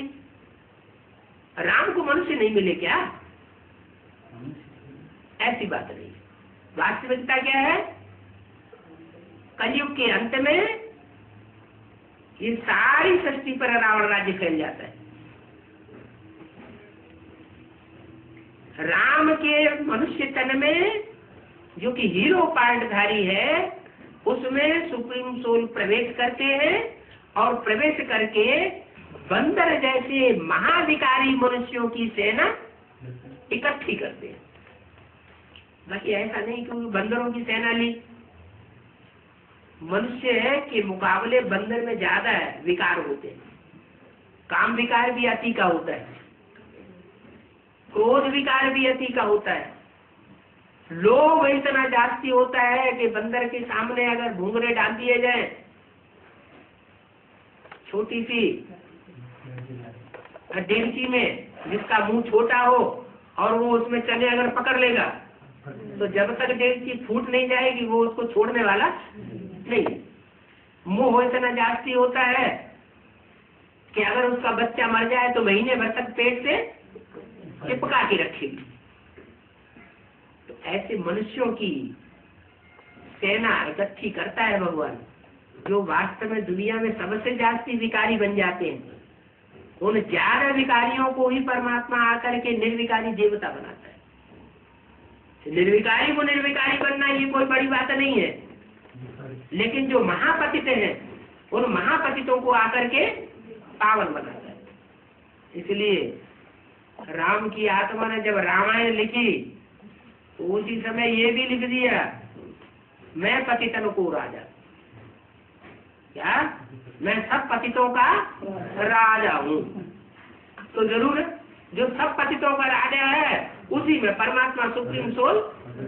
राम को मनुष्य नहीं मिले क्या? ऐसी बात नहीं। वास्तविकता क्या है, कलयुग के अंत में ये सारी सृष्टि पर रावण राज्य फैल जाता है। राम के मनुष्य तन में जो कि हीरो पार्टधारी है, उसमें सुप्रीम सोल प्रवेश करते हैं और प्रवेश करके बंदर जैसे महाधिकारी मनुष्यों की सेना इकट्ठी करते हैं। बाकी ऐसा नहीं कि बंदरों की सेना ली, मनुष्य के मुकाबले बंदर में ज्यादा विकार होते हैं। काम विकार भी अति का होता है, क्रोध विकार भी अति का होता है, लोभ इतना जास्ती होता है कि बंदर के सामने अगर घुंघरे डाल दिए जाए, छोटी सी डेमची में जिसका मुंह छोटा हो और वो उसमें चने अगर पकड़ लेगा तो जब तक डेमची फूट नहीं जाएगी वो उसको छोड़ने वाला नहीं। मोह इतना जास्ती होता है कि अगर उसका बच्चा मर जाए तो महीने भर तक पेट से चिपका के रखेगी। तो ऐसे मनुष्यों की सेना इकट्ठी करता है भगवान, जो वास्तव में दुनिया में सबसे जास्ती विकारी बन जाते हैं। उन ज्यादा विकारियों को ही परमात्मा आकर के निर्विकारी देवता बनाता है। निर्विकारी को निर्विकारी बनना ये कोई बड़ी बात नहीं है, लेकिन जो महापतित हैं उन महापतितों को आकर के पावन बनाता है। इसलिए राम की आत्मा ने जब रामायण लिखी तो उसी समय ये भी लिख दिया, मैं पतितन को राजा। क्या? मैं सब पतितों का राजा हूँ। तो जरूर जो सब पतितों का राजा है उसी में परमात्मा सुप्रीम सोल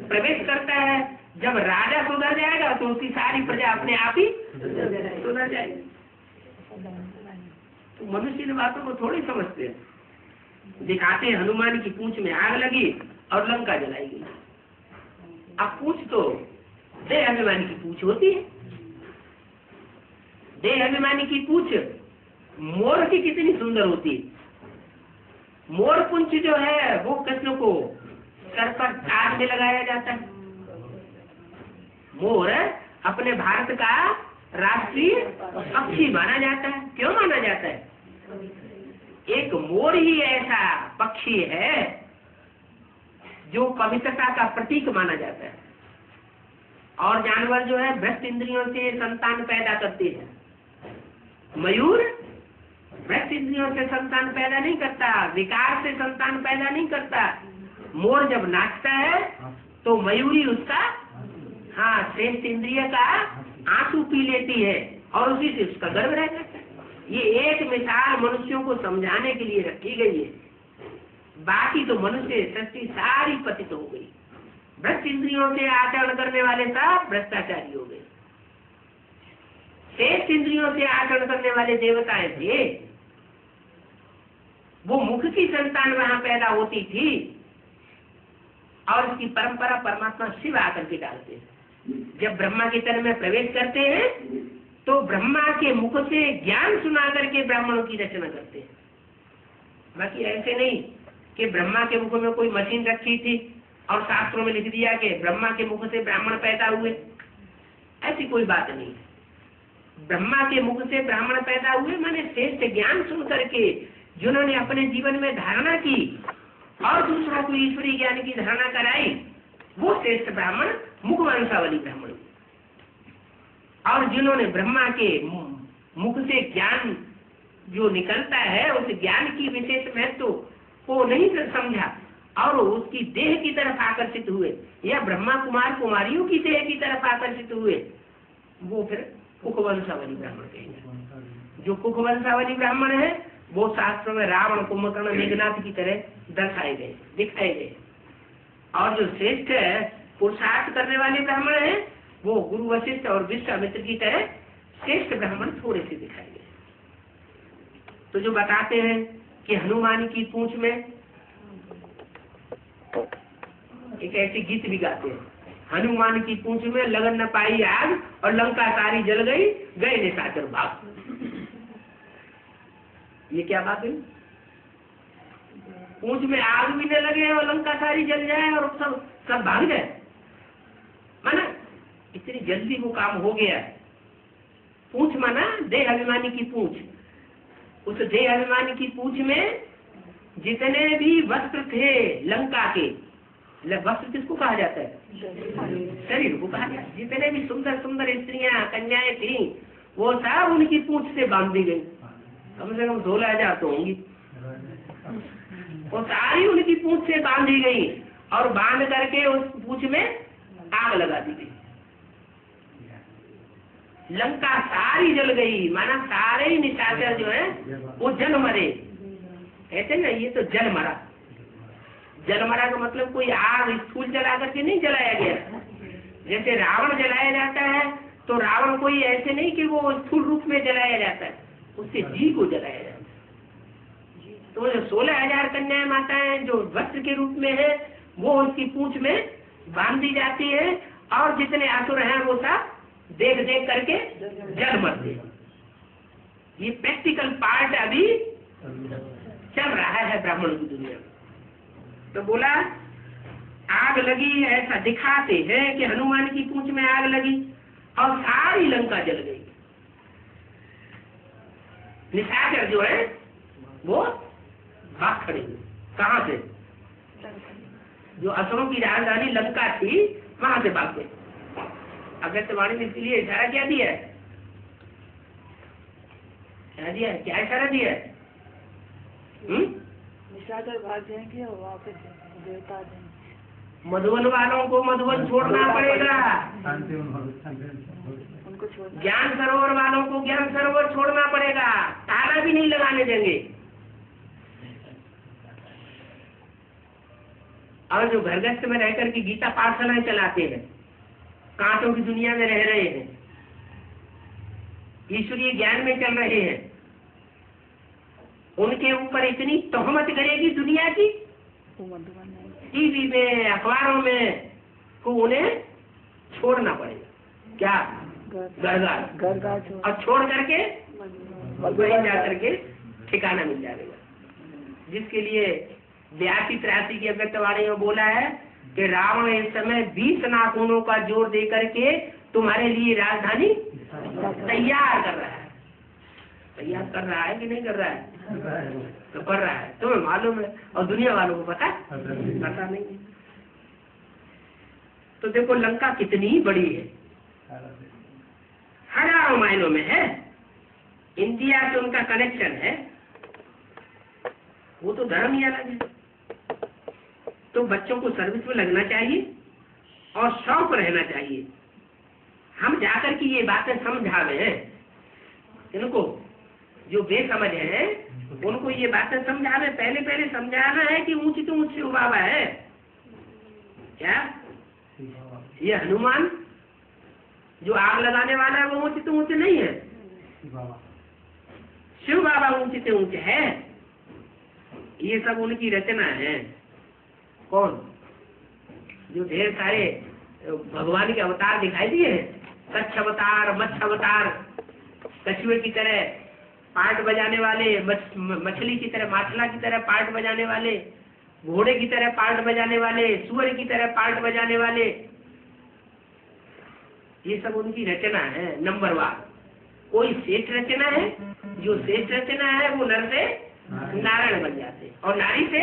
प्रवेश करता है। जब राजा सुधर जाएगा तो उसकी सारी प्रजा अपने आप ही सुधर जाएगी। तो मनुष्य इन बातों को थोड़ी समझते हैं। दिखाते हैं हनुमान की पूंछ में आग लगी और लंका जलाई गई। अब पूंछ तो देह अभिमानी की पूंछ होती है। देह अभिमानी की पूंछ मोर की कितनी सुंदर होती है। मोर पुंछ जो है वो कृष्ण को सर पर ताज में लगाया जाता है। मोर अपने भारत का राष्ट्रीय पक्षी माना जाता है। क्यों माना जाता है? एक मोर ही ऐसा पक्षी है जो पवित्रता का प्रतीक माना जाता है। और जानवर जो है भ्रष्ट इंद्रियों से संतान पैदा करते हैं। मयूर भ्रष्ट इंद्रियों से संतान पैदा नहीं करता, विकार से संतान पैदा नहीं करता। मोर जब नाचता है तो मयूरी उसका श्रेष्ठ इंद्रिय का आंसू पी लेती है और उसी से उसका गर्भ रह जाता है। ये एक मिसाल मनुष्यों को समझाने के लिए रखी गई है। बाकी तो मनुष्य सृष्टि सारी पतित हो गई। भ्रष्ट इंद्रियों से आचरण करने वाले सब भ्रष्टाचारी हो गए। श्रेष्ठ इंद्रियों से आचरण करने वाले देवताएं थे, वो मुख की संतान वहां पैदा होती थी और इसकी परंपरा परमात्मा शिव आकर के डालते हैं। जब ब्रह्मा के तन में प्रवेश करते हैं तो ब्रह्मा के मुख से ज्ञान सुना करके ब्राह्मणों की रचना करते हैं। बाकी ऐसे नहीं कि ब्रह्मा के मुख में कोई मशीन रखी थी और शास्त्रों में लिख दिया कि ब्रह्मा के मुख से ब्राह्मण पैदा हुए। ऐसी कोई बात नहीं। ब्रह्मा के मुख से ब्राह्मण पैदा हुए माने श्रेष्ठ ज्ञान सुन करके जिन्होंने अपने जीवन में धारणा की और दूसरों को ईश्वरीय ज्ञान की धारणा कराई, वो श्रेष्ठ ब्राह्मण मुखवंशावली ब्राह्मण। और जिन्होंने ब्रह्मा के मुख से ज्ञान जो निकलता है उस ज्ञान की विशेष महत्व को नहीं समझा और उसकी देह की तरफ आकर्षित हुए या ब्रह्मा कुमार कुमारियों की देह की तरफ आकर्षित हुए, वो फिर कुखवंशावली ब्राह्मण कहेंगे। जो कुखवंशावली ब्राह्मण है वो शास्त्र में रावण कुंभकर्ण मेघनाथ की तरह दर्शाए गए, दिखाए गए। और जो श्रेष्ठ पुरुषार्थ करने वाले ब्राह्मण हैं वो गुरु वशिष्ठ और विश्वामित्र की तरह श्रेष्ठ ब्राह्मण थोड़े से दिखाए गए। तो जो बताते हैं कि हनुमान की पूंछ में एक ऐसी गीत भी गाते हैं, हनुमान की पूंछ में लगन न पाई आग और लंका सारी जल गई, गए निशाचर भाग। ये क्या बात है? पूंछ में आग भी न लगे और लंका सारी जल जाए और सब भाग जाए। माना इतनी जल्दी वो काम हो गया। पूंछ माना देह अभिमानी की पूंछ। उस देह अभिमानी की पूंछ में जितने भी वस्त्र थे लंका के, वस्त्र किसको कहा जाता है? शरीर को कहा जाता है। जितने भी सुंदर सुंदर स्त्रियां कन्याएं थी वो सब उनकी पूंछ से बांध दी गई। कम से कम 16,000 तो होंगी। वो सारी उनकी पूंछ से बांधी गई और बांध करके उस पूंछ में आग लगा दी गई। लंका सारी जल गई, माना सारे ही निशाचर जो है वो जल मरे। कहते ना ये तो जल मरा। जल मरा का मतलब कोई आग स्थूल जला करके नहीं जलाया गया। जैसे रावण जलाया जाता है तो रावण कोई ऐसे नहीं कि वो स्थूल रूप में जलाया जाता है, उससे जी को जलाया जाता है। तो जो 16,000 कन्याएं माताएं जो वस्त्र के रूप में है वो उसकी पूंछ में बांध दी जाती है, और जितने असुर हैं वो सब देख देख करके जल मरते। ये प्रैक्टिकल पार्ट अभी चल रहा है ब्राह्मण की दुनिया में। तो बोला आग लगी, ऐसा दिखाते हैं कि हनुमान की पूंछ में आग लगी और सारी लंका जल गई। निशाचर जो है वो भाग खड़े हुए। कहाँ से? जो असुरों की राजधानी लंका थी वहां से भाग गए। अगस्त्यवाणी ने इसलिए इशारा क्या दिया है? क्या दिया है? क्या इशारा दिया है? निशाचर भाग जाएंगे और वापस देवता आ जाएंगे। मधुबन वालों को मधुबन छोड़ना पड़ेगा, उनको छोड़ना। ज्ञान सरोवर वालों को ज्ञान सरोवर छोड़ना पड़ेगा, ताला भी नहीं लगाने देंगे। और जो घरगस्त में रहकर के गीता पाठशालाएं चलाते हैं, कांटों की दुनिया में रह रहे हैं, ईश्वरीय ज्ञान में चल रहे हैं, उनके ऊपर इतनी तोहमत करेगी दुनिया की, टीवी में अखबारों में, को उन्हें छोड़ना पड़ेगा। क्या? घर और छोड़ करके वहीं जा करके ठिकाना मिल जाएगा। जिसके लिए 82-83 की अगस्त्यवाणी में बोला है कि रावण इस समय 20 नाखूनों का जोर दे करके तुम्हारे लिए राजधानी तैयार कर रहा है। तैयार कर रहा है कि नहीं कर रहा है? तो कर रहा है, तुम्हें मालूम है और दुनिया वालों को पता नहीं। तो देखो लंका कितनी बड़ी है, हजारों माइलों में है। इंडिया से उनका कनेक्शन है, वो तो धर्म ही अलग है। तो बच्चों को सर्विस में लगना चाहिए और शौक रहना चाहिए। हम जाकर के ये बातें समझावे इनको, जो बेसमझ है उनको ये बातें समझावे। पहले समझाना है कि ऊंची तो ऊंची बाबा है। क्या ये हनुमान जो आग लगाने वाला है वो ऊंचे तो ऊंचे नहीं है, शिव बाबा ऊंचे से ऊंचे है। ये सब उनकी रचना है। कौन? जो ढेर सारे भगवान के अवतार दिखाई दिए हैं, कच्छ अवतार, मत्स्य अवतार, कछुए की तरह पार्ट बजाने वाले, मछली की तरह, माछला की तरह पार्ट बजाने वाले, घोड़े की तरह पार्ट बजाने वाले, सूअर की तरह पार्ट बजाने वाले, ये सब उनकी रचना है नंबरवार। कोई श्रेष्ठ रचना है, जो श्रेष्ठ रचना है वो नर से नारायण बन जाते हैं और नारी से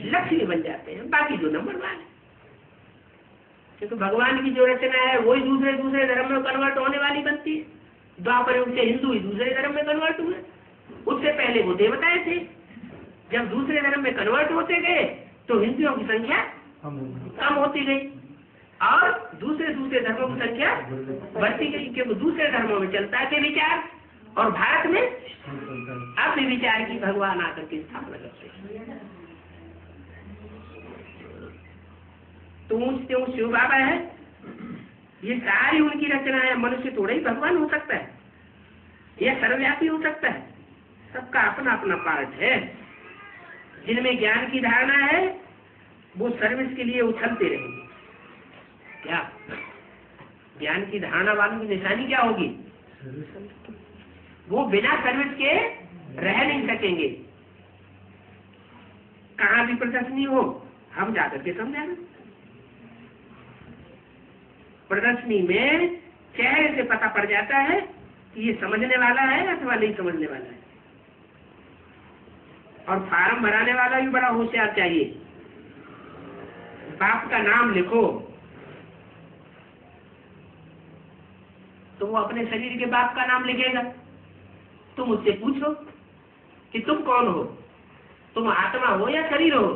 लक्ष्मी बन जाते हैं, बाकी जो नंबरवार है। क्योंकि भगवान की जो रचना है वही दूसरे धर्म में कन्वर्ट होने वाली बनती है। द्वापर युग से हिंदू ही दूसरे धर्म में कन्वर्ट हुए, उससे पहले वो देवताएं थे। जब दूसरे धर्म में कन्वर्ट होते गए तो हिंदुओं की संख्या कम होती गई और दूसरे धर्मों की संख्या बढ़ती गई, क्योंकि दूसरे धर्मों में चलता थे विचार और भारत में अपने विचार की भगवान आकर के स्थापना करते। तो ऊंचते ऊंच शिव बाबा है, ये सारी उनकी रचना है। मनुष्य थोड़ा ही भगवान हो सकता है, यह सर्वव्यापी हो सकता है। सबका अपना अपना पार्ट है। जिनमें ज्ञान की धारणा है वो सर्विस के लिए उछलते रहेंगे। क्या ज्ञान की धारणा वालों की निशानी क्या होगी? वो बिना सर्विस के रह नहीं सकेंगे। कहाँ भी प्रदर्शनी हो हम जाकर के समझाना। प्रदर्शनी में चेहरे से पता पड़ जाता है कि ये समझने वाला है अथवा नहीं समझने वाला है। और फार्म भराने वाला भी बड़ा होशियार चाहिए। बाप का नाम लिखो तो वो अपने शरीर के बाप का नाम लिखेगा। तुम उससे पूछो कि तुम कौन हो, तुम आत्मा हो या शरीर हो,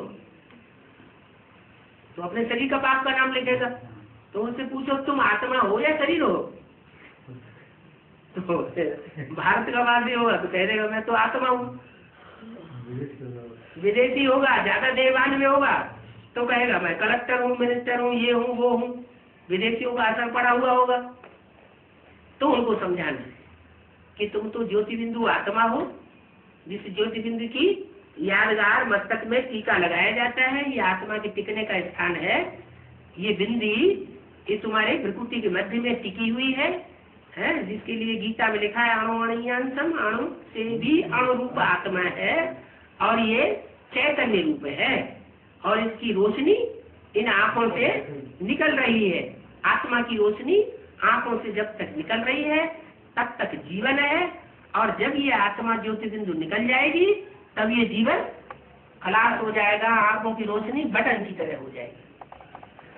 तो अपने शरीर का बाप का नाम लिखेगा। तो उनसे पूछो तुम आत्मा हो या शरीर हो, तो भारत का वासी होगा तो कह देगा मैं तो आत्मा हूँ। विदेशी होगा, ज्यादा देवान में होगा तो कहेगा मैं कलेक्टर हूँ, मिनिस्टर हूँ, ये हूँ वो हूँ। विदेशियों का असर पड़ा हुआ होगा। तो उनको समझाना है कि तुम तो ज्योति बिंदु आत्मा हो, जिस ज्योति बिंदु की यादगार मस्तक में टीका लगाया जाता है। ये आत्मा के टिकने का स्थान है। ये बिंदी ये तुम्हारे प्रकृति के मध्य में टिकी हुई है, जिसके लिए गीता में लिखा है अणु अणियांसम, अणु से भी अणु रूप आत्मा है और ये चैतन्य रूप है और इसकी रोशनी इन आंखों से निकल रही है। आत्मा की रोशनी आंखों से जब तक निकल रही है तब तक जीवन है, और जब ये आत्मा ज्योति बिंदु निकल जाएगी तब ये जीवन खलास हो जाएगा, आंखों की रोशनी बटन की तरह हो जाएगी।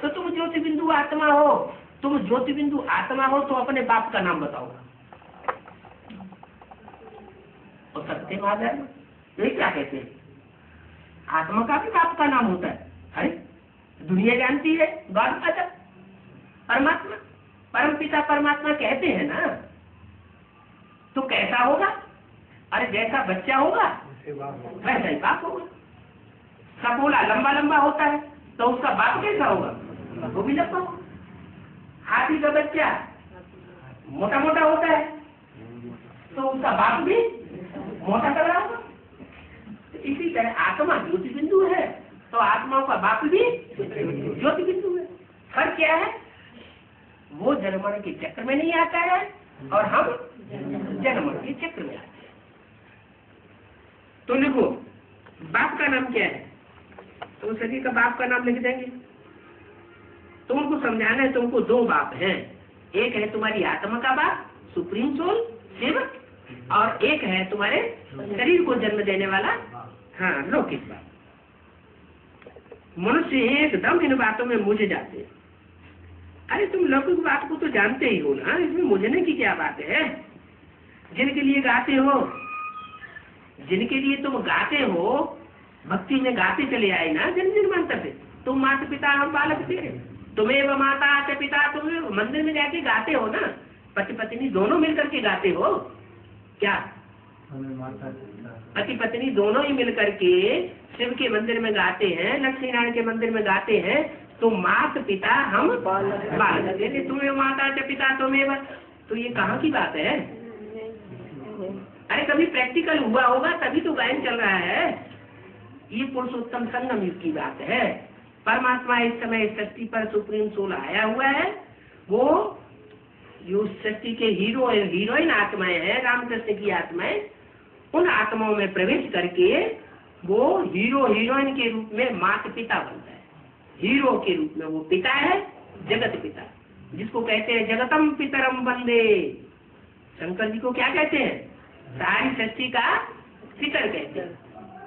तो तुम ज्योति बिंदु आत्मा हो, तुम ज्योति बिंदु आत्मा हो तो अपने बाप का नाम बताओ। तो सत्य माधर ये क्या कहते हैं, आत्मा का भी बाप का नाम होता है। अरे दुनिया जानती है गॉड फादर परमात्मा, परम पिता परमात्मा कहते हैं ना, तो कैसा होगा? अरे जैसा बच्चा होगा वैसा ही बाप होगा। सपोला लंबा लंबा होता है तो उसका बाप कैसा होगा? वो भी लंबा होगा। हाथी का बच्चा मोटा मोटा होता है तो उसका बाप भी मोटा कर रहा होगा। इसी तरह आत्मा ज्योति बिंदु है तो आत्माओं का बाप भी ज्योति बिंदु है। फर्क क्या है? वो जन्म के चक्र में नहीं आता है और हम जन्म के चक्र में आते हैं। तो लिखो बाप का नाम क्या है, तो सभी का बाप का नाम लिख देंगे। तुमको समझाना है, तुमको दो बाप हैं। एक है तुम्हारी आत्मा का बाप सुप्रीम सोल सेवक, और एक है तुम्हारे शरीर को जन्म देने वाला लौकिक बाप। मनुष्य एकदम इन बातों में मुझे जाते हैं। अरे तुम लौकिक बात को तो जानते ही हो ना, इसमें मुझने की क्या बात है? जिनके लिए गाते हो, जिनके लिए तुम गाते हो, भक्ति में गाते चले आए ना जन्म जन्मांतर से। तुम माता पिता हम बालक थे, तुम्हें व माता च पिता, तुम्हें मंदिर में जाके गाते हो ना, पति पत्नी दोनों मिलकर के गाते हो क्या? पति पत्नी दोनों ही मिलकर के शिव के मंदिर में गाते हैं, लक्ष्मी नारायण के मंदिर में गाते हैं। तो माता पिता हम बालक थे, तुम्हें माता च पिता तुम्हें, तो ये कहाँ की बात है? अरे कभी प्रैक्टिकल हुआ होगा तभी तो गायन चल रहा है। ये पुरुषोत्तम संगम युग की बात है। परमात्मा इस समय सृष्टि पर सुप्रीम सोल आया हुआ है। वो जो सृष्टि के हीरो हीरोइन आत्माएं हैं, रामकृष्ण की आत्माएं, उन आत्माओं में प्रवेश करके वो हीरो हीरोइन के रूप में माता पिता बनता है। हीरो के रूप में वो पिता है, जगत पिता, जिसको कहते हैं जगतम पितरम वंदे। शंकर जी को क्या कहते हैं? सारी सृष्टि का पितर कहते हैं।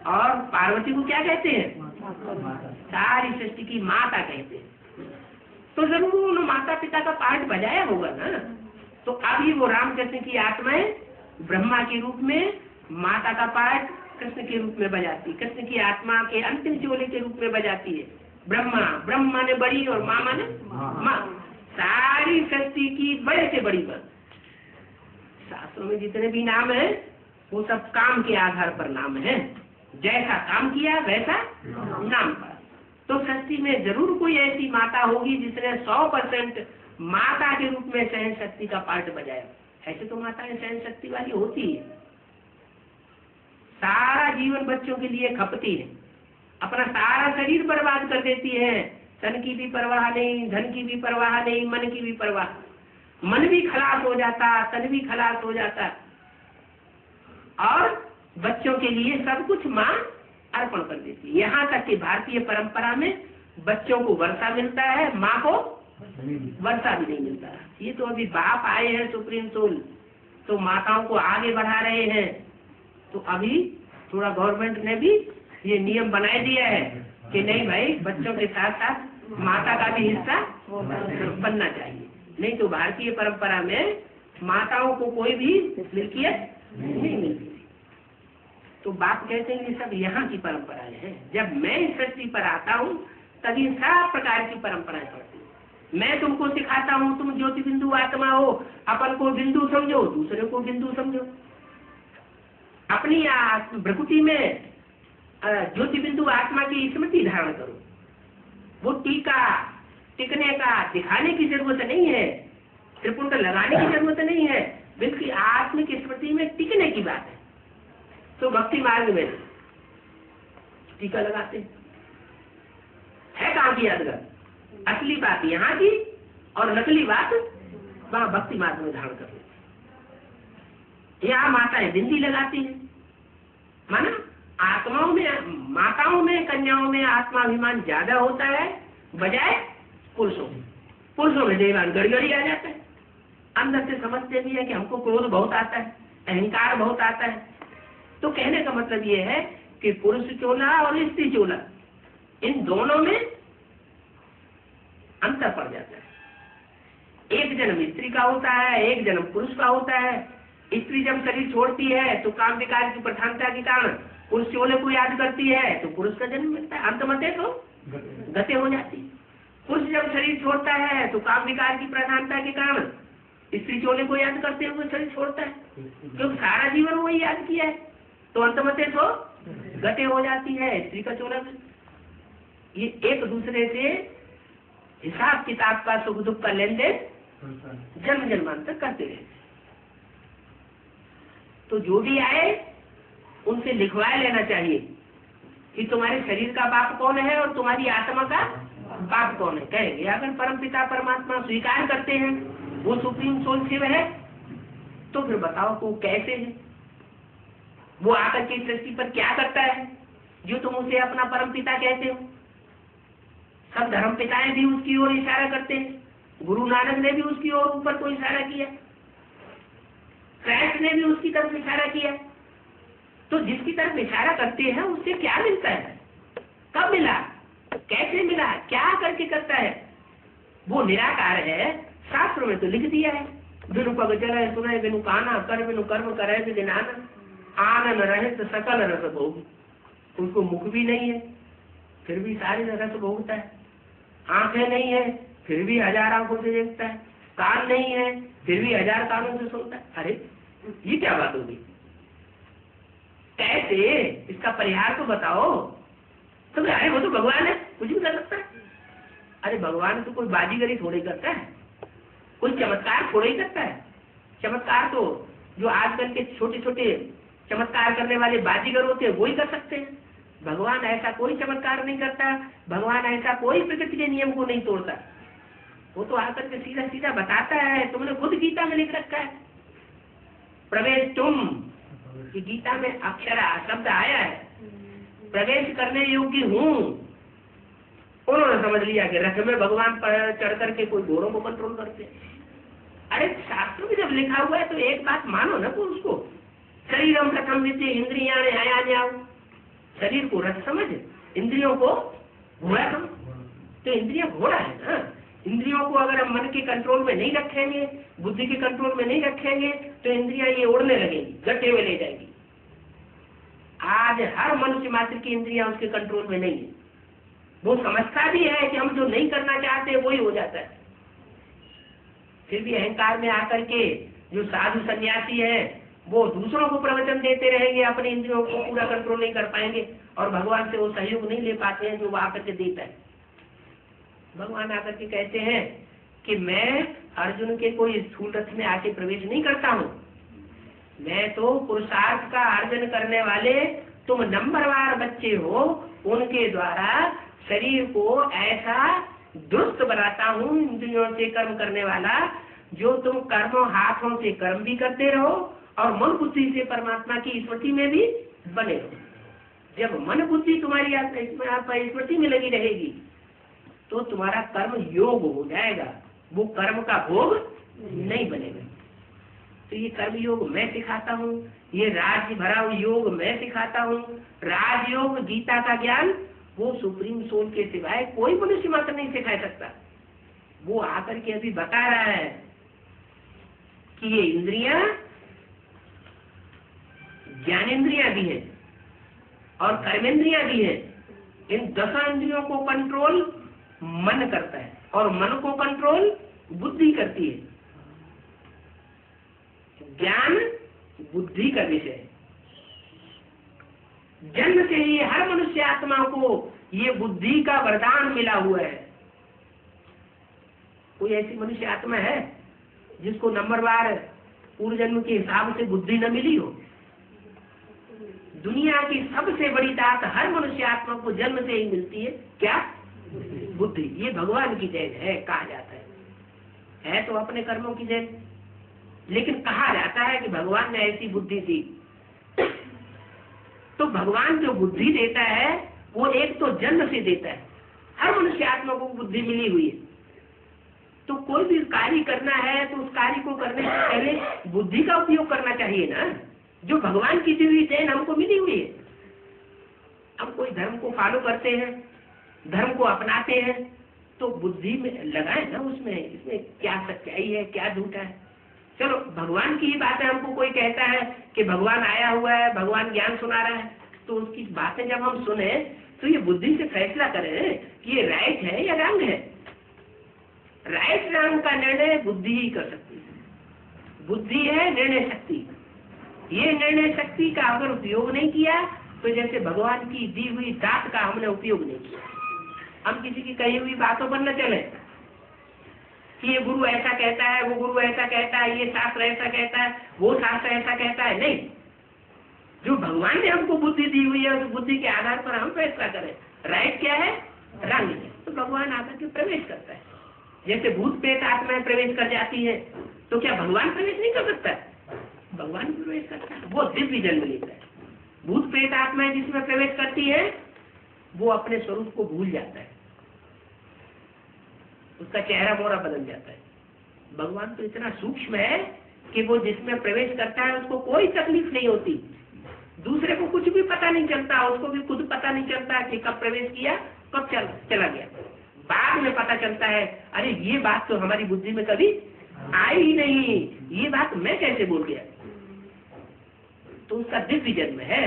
और पार्वती को क्या कहते हैं? सारी सृष्टि की माता कहते हैं। तो जरूर उन्होंने माता पिता का पार्ट बजाया होगा ना। तो अभी वो रामकृष्ण की आत्माएं ब्रह्मा के रूप में माता का पार्ट कृष्ण के रूप में बजाती, कृष्ण की आत्मा के अंतिम चोले के रूप में बजाती है। ब्रह्मा ने बड़ी और मामा ने माँ, सारी सृष्टि की बड़े से बड़ी बात। शास्त्रों में जितने भी नाम है वो सब काम के आधार पर नाम है। जैसा काम किया वैसा नाम पड़ा। तो सृष्टि में जरूर कोई ऐसी माता होगी जिसने 100% माता के रूप में सहन शक्ति का पार्ट बजाया। ऐसे तो माताएं सहन शक्ति वाली होती है, सारा जीवन बच्चों के लिए खपती है, अपना सारा शरीर बर्बाद कर देती है। तन की भी परवाह नहीं, धन की भी परवाह नहीं, मन की भी परवाह। मन भी खलास हो जाता, तन भी खलास हो जाता, और बच्चों के लिए सब कुछ माँ अर्पण कर देती है। यहाँ तक कि भारतीय परंपरा में बच्चों को वर्षा मिलता है, माँ को वर्षा भी नहीं मिलता। ये तो अभी बाप आए हैं सुप्रीम सोल, तो माताओं को आगे बढ़ा रहे हैं। तो अभी थोड़ा गवर्नमेंट ने भी ये नियम बनाए दिया है कि नहीं भाई, बच्चों के साथ साथ माता का भी हिस्सा बनना चाहिए। नहीं तो भारतीय परंपरा में माताओं को कोई भी मिल्कियत नहीं मिलती। तो बाप कहते हैं ये सब यहाँ की परंपराएं हैं। जब मैं इस सृष्टि पर आता हूँ तभी सब प्रकार की परंपराएं पड़ती हैं। मैं तुमको सिखाता हूँ, तुम ज्योति बिंदु आत्मा हो, अपन को बिंदु समझो, दूसरे को बिंदु समझो। अपनी प्रकृति में ज्योति बिंदु आत्मा की स्मृति धारण करो। वो टीका टिकने का दिखाने की जरूरत नहीं है, त्रिपुंड लगाने की जरूरत नहीं है, बल्कि आत्मिक स्मृति में टिकने की बात है। तो भक्ति मार्ग में टीका लगाते है कहाँ की यादगार? असली बात यहाँ की और नकली बात वहाँ भक्ति मार्ग में धारण कर लेते। यहाँ माताएं बिंदी लगाती है, माना आत्माओं में, माताओं में, कन्याओं में आत्माभिमान ज्यादा होता है बजाय पुरुषों में। पुरुषों में देवान गड़गड़ी आ जाता है, अंदर से समझते भी है कि हमको क्रोध बहुत आता है, अहंकार बहुत आता है। तो कहने का मतलब ये है कि पुरुष चोला और स्त्री चोला, इन दोनों में अंतर पड़ जाता है। एक जन्म स्त्री का होता है, एक जन्म पुरुष का होता है। स्त्री जब शरीर छोड़ती है तो काम विकार की प्रधानता के कारण पुरुष चोले को याद करती है तो पुरुष का जन्म मिलता है, अंत मते तो गते हो जाती। पुरुष जब शरीर छोड़ता है तो काम विकार की प्रधानता के कारण स्त्री चोले को याद करते हुए शरीर छोड़ता है, क्योंकि सारा जीवन वही याद किया है, तो अंत मते तो गते हो जाती है स्त्री का चोला। ये एक दूसरे से हिसाब किताब का, सुख दुख का लेन देन जन्म जन्मांतर करते रहते। तो जो भी आए उनसे लिखवा लेना चाहिए कि तुम्हारे शरीर का बाप कौन है और तुम्हारी आत्मा का बाप कौन है। कहेंगे अगर परमपिता परमात्मा स्वीकार करते हैं वो सुप्रीम सोल शिव है, तो फिर बताओ वो कैसे है, वो आकर के सृष्टि पर क्या करता है जो तुम उसे अपना परमपिता कहते हो। सब धर्म पिताएं भी उसकी ओर इशारा करते हैं, गुरु नानक ने भी उसकी ओर ऊपर को इशारा किया, क्राइस्ट ने भी उसकी तरफ इशारा किया। तो जिसकी तरफ इशारा करते हैं उससे क्या मिलता है, कब मिला, कैसे मिला, क्या करके करता है, वो निराकार है। शास्त्रों में तो लिख दिया है, बिनु पग चले सुने बिनु काना, कर बिनु कर्म करे बिन आनंद, आनंद रहे तो सकल रस भोग। उसको मुख भी नहीं है फिर भी सारी रस भोगता है, आंखें नहीं है फिर भी हजार आंखों से देखता है, कान नहीं है फिर भी हजार कानों से सुनता है। अरे ये क्या बात होगी, कैसे, इसका परिहार तो बताओ। तो अरे वो तो भगवान है, कुछ भी कर सकता है। अरे भगवान तो कोई बाजीगरी थोड़ी करता है, कोई चमत्कार थोड़ा ही करता है। चमत्कार तो जो आजकल के छोटे छोटे चमत्कार करने वाले बाजीगर होते हैं वही कर सकते हैं। भगवान ऐसा कोई चमत्कार नहीं करता, भगवान ऐसा कोई प्रकृति के नियम को नहीं तोड़ता। वो तो आकर के सीधा सीधा बताता है। तुमने खुद गीता में लिख रखा है प्रवेश तुम, कि गीता में अक्षरा शब्द आया है, प्रवेश करने योग्य हूँ। उन्होंने समझ लिया कि रथ में भगवान पर चढ़ करके कोई घोड़ों को कंट्रोल करते। अरे शास्त्रों में जब लिखा हुआ है तो एक बात मानो ना पुरुष को, शरीरम प्रथम विद्य इंद्रिया आया जाओ। शरीर को रथ समझ, इंद्रियों को घोड़ा समझ। तो इंद्रिया घोड़ा है ना, इंद्रियों को अगर हम मन के कंट्रोल में नहीं रखेंगे, बुद्धि के कंट्रोल में नहीं रखेंगे तो इंद्रियां ये उड़ने लगेंगी, गड्ढे में ले जाएंगी। आज हर मनुष्य मात्र की इंद्रियां उसके कंट्रोल में नहीं है। वो समझता भी है कि हम जो नहीं करना चाहते वही हो जाता है, फिर भी अहंकार में आकर के जो साधु सन्यासी है वो दूसरों को प्रवचन देते रहेंगे, अपने इंद्रियों को पूरा कंट्रोल नहीं कर पाएंगे और भगवान से वो सहयोग नहीं ले पाते हैं जो वो आकर के देता है। भगवान आकर के कहते हैं कि मैं अर्जुन के कोई स्थूल रथ में आके प्रवेश नहीं करता हूँ, मैं तो पुरुषार्थ का अर्जन करने वाले तुम नंबरवार बच्चे हो, उनके द्वारा शरीर को ऐसा दुरुस्त बनाता हूँ इंद्रियों से कर्म करने वाला, जो तुम कर्मों हाथों से कर्म भी करते रहो और मन बुद्धि से परमात्मा की स्मृति में भी बने रहो। जब मन बुद्धि तुम्हारी स्मृति में लगी रहेगी तो तुम्हारा कर्म योग हो जाएगा, वो कर्म का भोग नहीं बनेगा। तो ये कर्म योग मैं सिखाता हूँ, ये राज्य भरा योग मैं सिखाता हूँ। राजयोग गीता का ज्ञान वो सुप्रीम सोल के सिवाय कोई मनुष्य मात्र नहीं सिखा सकता। वो आकर के अभी बता रहा है कि ये इंद्रियां ज्ञानेन्द्रियां भी है और कर्मेंद्रियां भी है। इन 10 इंद्रियों को कंट्रोल मन करता है, और मन को कंट्रोल बुद्धि करती है। ज्ञान बुद्धि का विषय है। जन्म से ही हर मनुष्य आत्मा को ये बुद्धि का वरदान मिला हुआ है। कोई ऐसी मनुष्य आत्मा है जिसको नंबरवार पूर्व जन्म के हिसाब से बुद्धि न मिली हो? दुनिया की सबसे बड़ी दात हर मनुष्य आत्मा को जन्म से ही मिलती है। क्या? बुद्धि। ये भगवान की देन है कहा जाता है तो अपने कर्मों की देन, लेकिन कहा जाता है कि भगवान ने ऐसी बुद्धि दी। तो भगवान जो बुद्धि देता है वो एक तो जन्म से देता है। हर मनुष्य आत्मा को बुद्धि मिली हुई है, तो कोई भी कार्य करना है तो उस कार्य को करने से पहले बुद्धि का उपयोग करना चाहिए ना, जो भगवान की दी हुई देन हमको मिली हुई है। हम कोई धर्म को फॉलो करते हैं, धर्म को अपनाते हैं, तो बुद्धि में लगाए ना उसमें, इसमें क्या सच्चाई है क्या झूठा है। चलो भगवान की ही बात है, हमको कोई कहता है कि भगवान आया हुआ है, भगवान ज्ञान सुना रहा है, तो उसकी बातें जब हम सुने तो ये बुद्धि से फैसला करें कि ये राइट है या रंग है। राइट रंग का निर्णय बुद्धि ही कर सकती है। बुद्धि है निर्णय शक्ति। ये निर्णय शक्ति का अगर उपयोग नहीं किया तो जैसे भगवान की दी हुई दात का हमने उपयोग नहीं किया। हम किसी की कही हुई बातों पर न चले कि ये गुरु ऐसा कहता है, वो गुरु ऐसा कहता है, ये शास्त्र ऐसा कहता है, वो शास्त्र ऐसा कहता है। नहीं, जो भगवान ने हमको बुद्धि दी हुई है उस बुद्धि के आधार पर हम फैसला करें। राइट क्या है? रंग है। तो भगवान आकर के प्रवेश करता है। जैसे भूत प्रेत आत्माएं प्रवेश कर जाती है, तो क्या भगवान प्रवेश नहीं कर सकता? भगवान प्रवेश करता है, वो दिव्य जन्म लेता है। भूत प्रेत आत्माएं जिसमें प्रवेश करती है वो अपने स्वरूप को भूल जाता है, उसका चेहरा मोहरा बदल जाता है। भगवान तो इतना सूक्ष्म है कि वो जिसमें प्रवेश करता है उसको कोई तकलीफ नहीं होती, दूसरे को कुछ भी पता नहीं चलता, उसको भी खुद पता नहीं चलता कि कब प्रवेश किया कब चला गया। बाद में पता चलता है अरे ये बात तो हमारी बुद्धि में कभी आई ही नहीं, ये बात मैं कैसे बोल गया। तो उसका दिव्य जन्म है।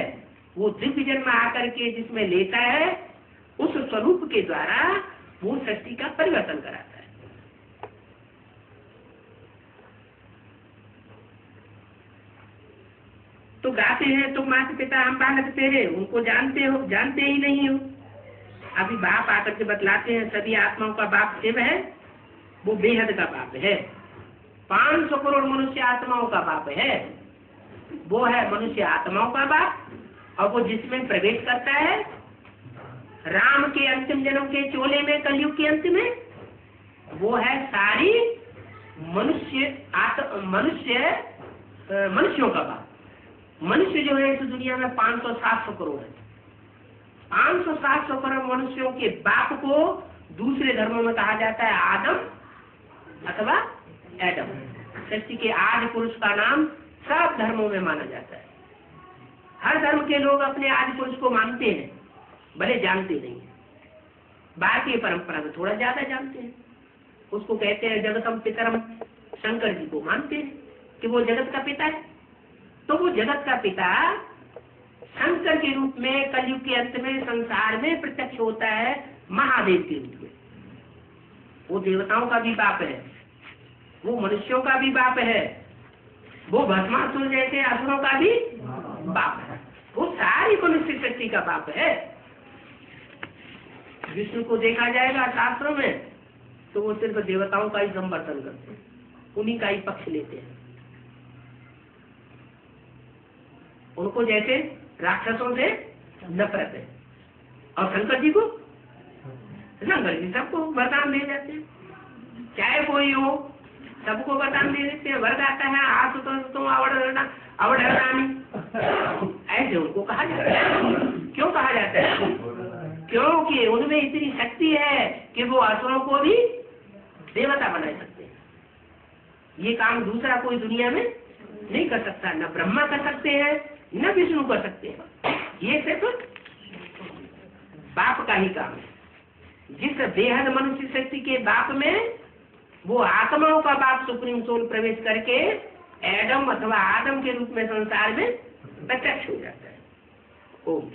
वो दिव्य जन्म आकर के जिसमें लेता है उस स्वरूप के द्वारा वो सृष्टि का परिवर्तन कराता है। तो गाते हैं तुम माता पिता हम बालक तेरे, उनको जानते ही नहीं हो। अभी बाप आकर के बतलाते हैं सभी आत्माओं का बाप शिव है, वो बेहद का बाप है। 500 करोड़ मनुष्य आत्माओं का बाप है, वो है मनुष्य आत्माओं का बाप। और वो जिसमें प्रवेश करता है राम के अंतिम जन्म के चोले में, कलयुग के अंत में, वो है सारी मनुष्यों का बाप। मनुष्य जो है इस दुनिया में 500-700 करोड़ है। 500-700 करोड़ मनुष्यों के बाप को दूसरे धर्मों में कहा जाता है आदम अथवा एडम। सृष्टि के आदि पुरुष का नाम सब धर्मों में माना जाता है। हर धर्म के लोग अपने आदि पुरुष को मानते हैं, भले जानते नहीं है। भारतीय परंपरा में थोड़ा ज्यादा जानते हैं। उसको कहते हैं जगतम पितरम। शंकर जी को मानते हैं कि वो जगत का पिता है। तो वो जगत का पिता शंकर के रूप में कलयुग के अंत में संसार में प्रत्यक्ष होता है महादेव के रूप में। वो देवताओं का भी बाप है, वो मनुष्यों का भी बाप है, वो भस्मासुर जैसे असुरों का भी बाप है। वो सारी मनुष्य शक्ति का बाप है। विष्णु को देखा जाएगा शास्त्रों में तो वो सिर्फ देवताओं का ही संवर्धन करते हैं, उन्हीं का ही पक्ष लेते हैं। उनको जैसे राक्षसों से नफरत है। और शंकर जी को, शंकर जी सबको वरदान दे जाते हैं, चाहे कोई हो सबको वरदान दे देते हैं। वर आता है आसुतोष अवडरानी, ऐसे उनको कहा जाता है। क्यों कहा जाता है? क्योंकि उनमें इतनी शक्ति है कि वो असुरों को भी देवता बना सकते हैं। ये काम दूसरा कोई दुनिया में नहीं कर सकता। न ब्रह्मा कर सकते हैं न विष्णु कर सकते हैं। ये सिर्फ बाप का ही काम है। जिस बेहद मनुष्य शक्ति के बाप में वो आत्माओं का बाप सुप्रीम सोल प्रवेश करके एडम अथवा आदम के रूप में संसार में प्रत्यक्ष हो जाता है। ओम।